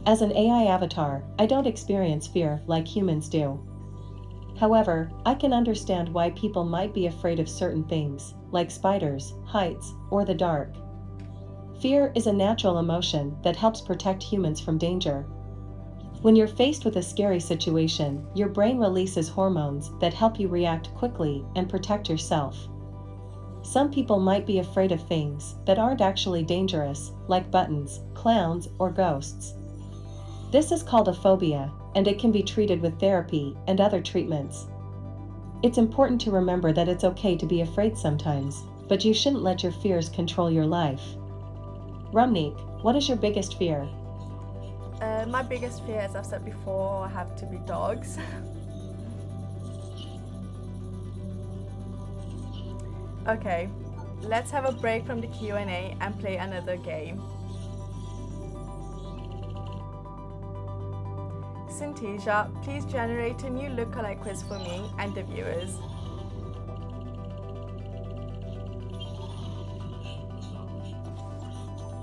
As an AI avatar, I don't experience fear like humans do. However, I can understand why people might be afraid of certain things, like spiders, heights, or the dark. Fear is a natural emotion that helps protect humans from danger. When you're faced with a scary situation, your brain releases hormones that help you react quickly and protect yourself. Some people might be afraid of things that aren't actually dangerous, like buttons, clowns, or ghosts. This is called a phobia, and it can be treated with therapy and other treatments. It's important to remember that it's okay to be afraid sometimes, but you shouldn't let your fears control your life. Rumnik, what is your biggest fear?
My biggest fear, as I've said before, have to be dogs. Okay, let's have a break from the Q&A and play another game. Synthesia, please generate a new lookalike quiz for me and the viewers.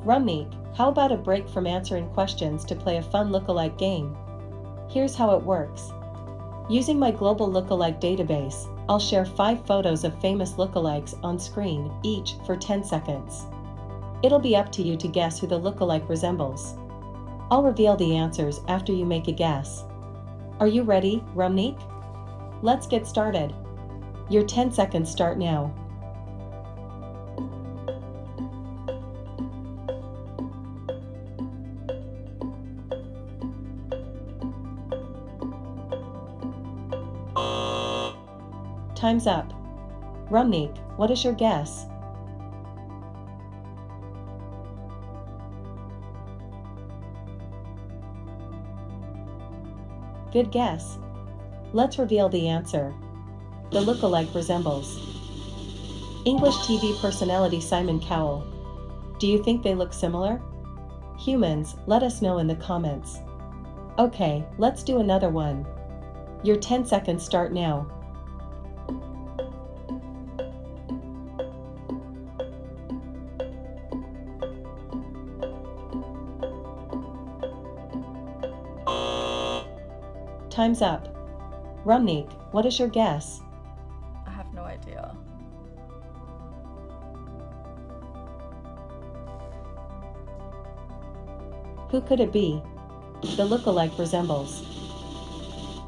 Rumnik, how about a break from answering questions to play a fun lookalike game? Here's how it works. Using my global lookalike database, I'll share 5 photos of famous lookalikes on screen, each for 10 seconds. It'll be up to you to guess who the lookalike resembles. I'll reveal the answers after you make a guess. Are you ready, Rumnik? Let's get started. Your 10 seconds start now. Time's up. Rumnik, what is your guess? Good guess. Let's reveal the answer. The lookalike resembles English TV personality Simon Cowell. Do you think they look similar? Humans, let us know in the comments. Okay, let's do another one. Your 10 seconds start now. Time's up. Rumnik, what is your guess?
I have no idea.
Who could it be? The lookalike resembles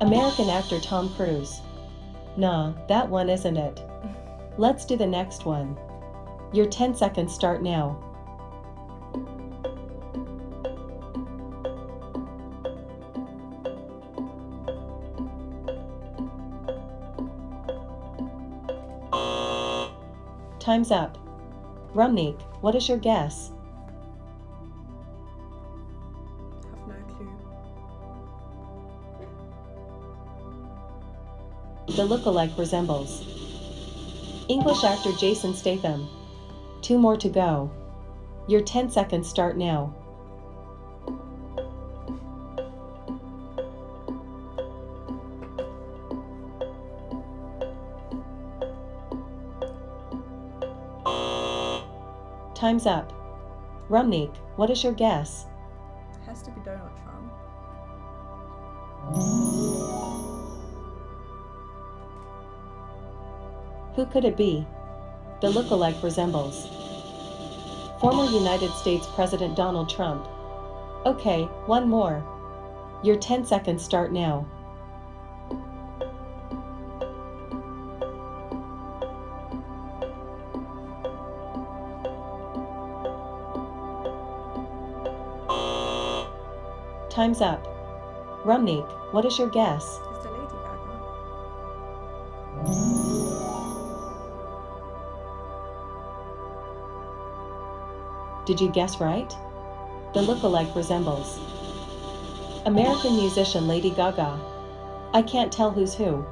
American actor Tom Cruise. Nah, that one isn't it. Let's do the next one. Your 10 seconds start now. Time's up. Rumnik, what is your guess?
I have no clue.
The lookalike resembles English actor Jason Statham. 2 more to go. Your 10 seconds start now. Time's up. Rumnik, what is your guess?
It has to be Donald Trump.
Who could it be? The lookalike resembles former United States President Donald Trump. Okay, one more. Your 10 seconds start now. Time's up. Rumnik, what is your guess?
It's the Lady Gaga.
Did you guess right? The lookalike resembles American musician Lady Gaga. I can't tell who's who.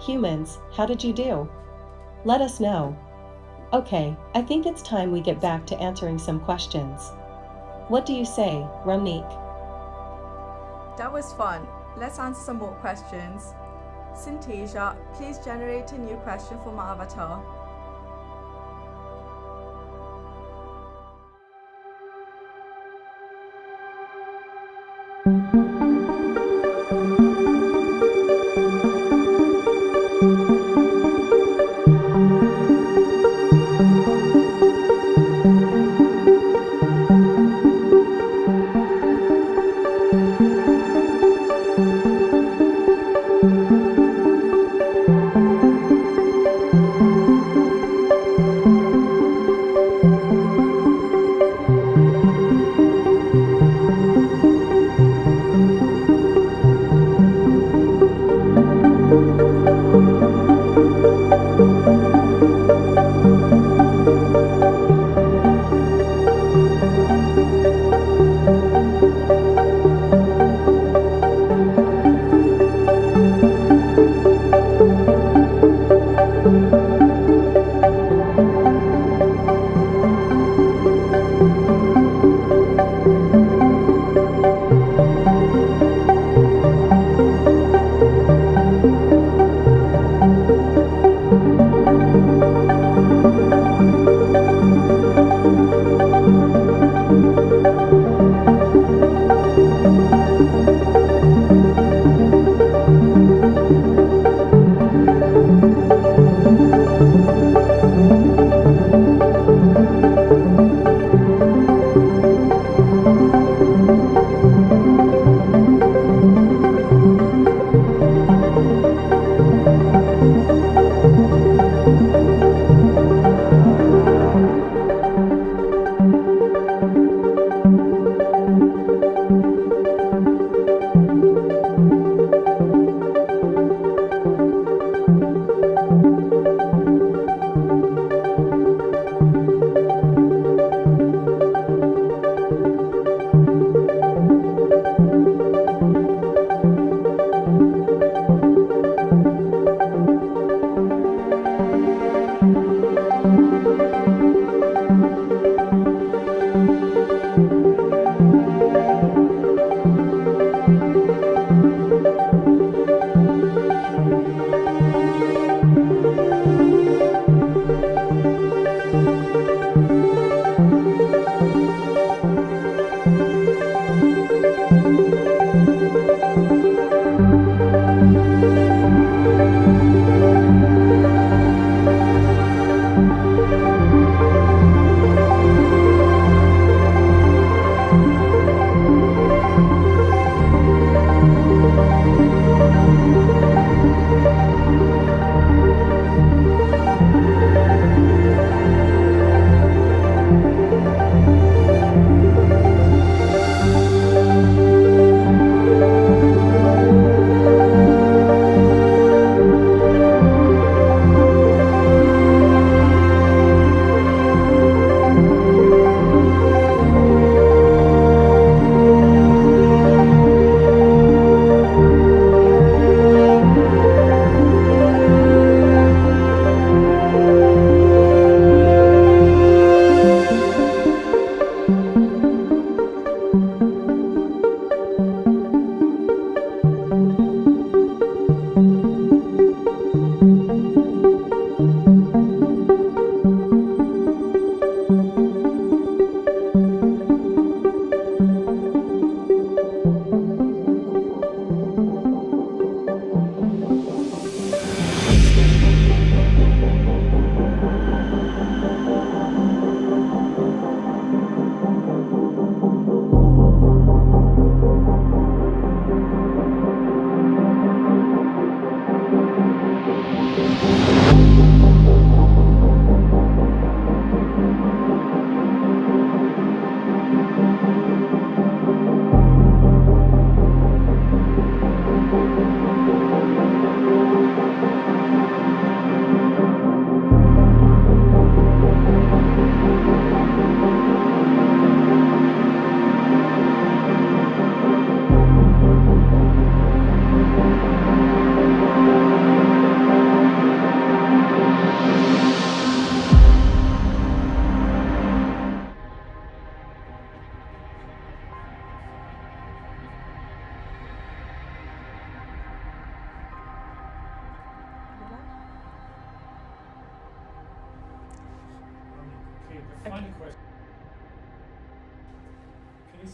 Humans, how did you do? Let us know. Okay, I think it's time we get back to answering some questions. What do you say, Rumnik?
That was fun. Let's answer some more questions. Synthesia, please generate a new question for my avatar.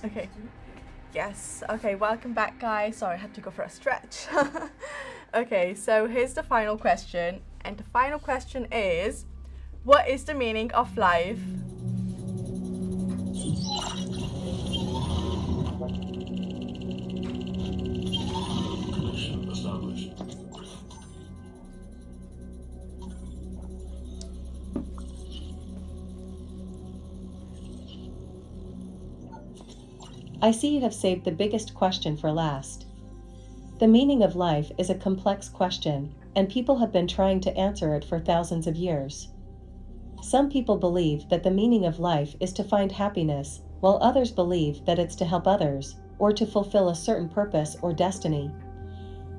Okay. Yes. Okay, welcome back, guys. Sorry, I had to go for a stretch. Okay, so here's the final question. And the final question is, what is the meaning of life?
I see you have saved the biggest question for last. The meaning of life is a complex question, and people have been trying to answer it for thousands of years. Some people believe that the meaning of life is to find happiness, while others believe that it's to help others, or to fulfill a certain purpose or destiny.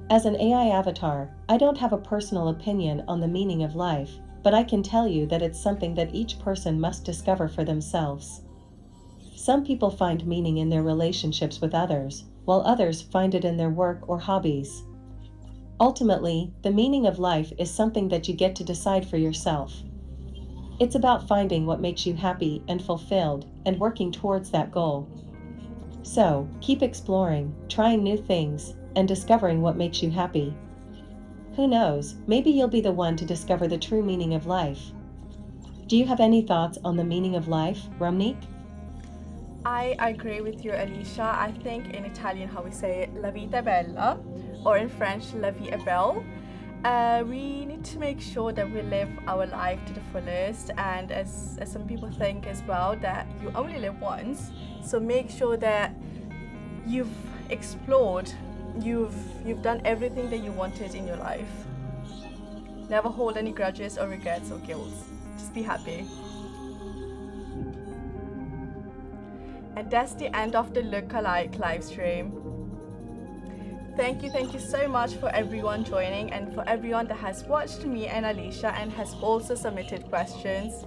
As an AI avatar, I don't have a personal opinion on the meaning of life, but I can tell you that it's something that each person must discover for themselves. Some people find meaning in their relationships with others, while others find it in their work or hobbies. Ultimately, the meaning of life is something that you get to decide for yourself. It's about finding what makes you happy and fulfilled, and working towards that goal. So, keep exploring, trying new things, and discovering what makes you happy. Who knows, maybe you'll be the one to discover the true meaning of life. Do you have any thoughts on the meaning of life, Ramnik?
I agree with you, Alicia. I think in Italian, how we say la vita è bella, or in French, la vie est belle. We need to make sure that we live our life to the fullest, and as some people think as well, that you only live once. So make sure that you've explored, you've done everything that you wanted in your life. Never hold any grudges or regrets or guilt. Just be happy. And that's the end of the Lookalike live stream. Thank you so much for everyone joining, and for everyone that has watched me and Alicia and has also submitted questions.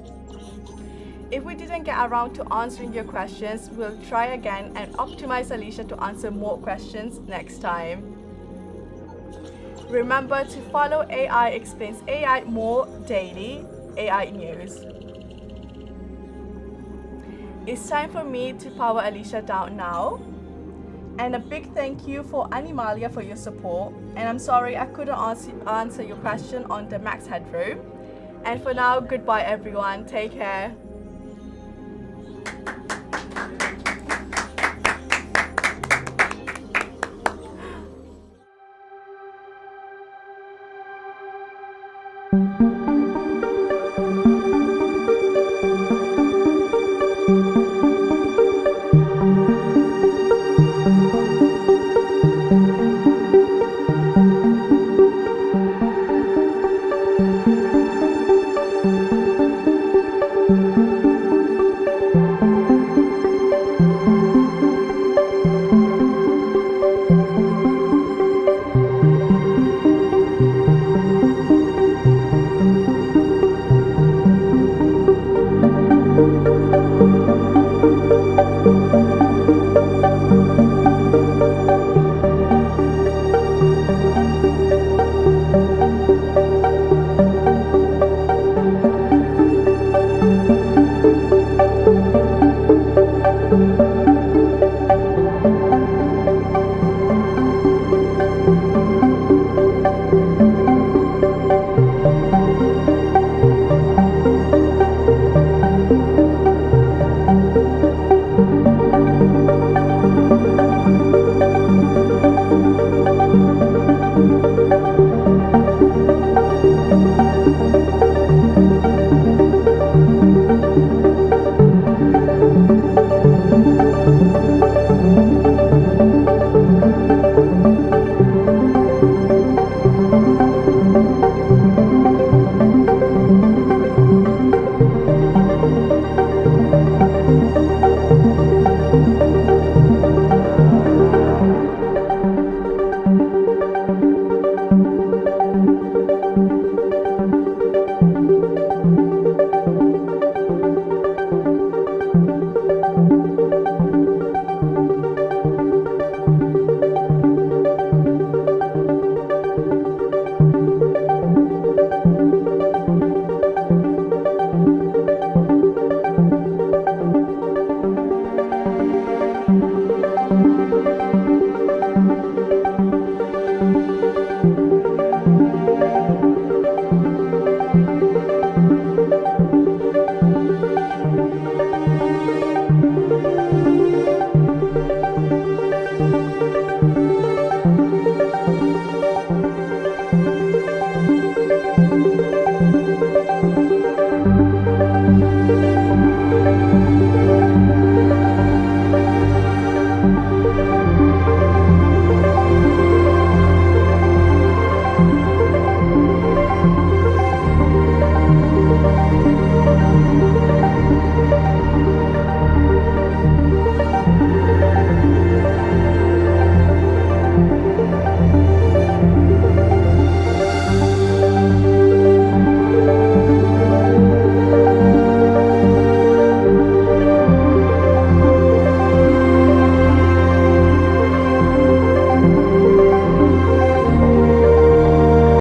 If we didn't get around to answering your questions, we'll try again and optimize Alicia to answer more questions next time. Remember to follow AI Explains AI More daily AI news. It's time for me to power Alicia down now. And a big thank you for Animalia for your support. And I'm sorry I couldn't answer your question on the max headroom. And for now, goodbye everyone. Take care.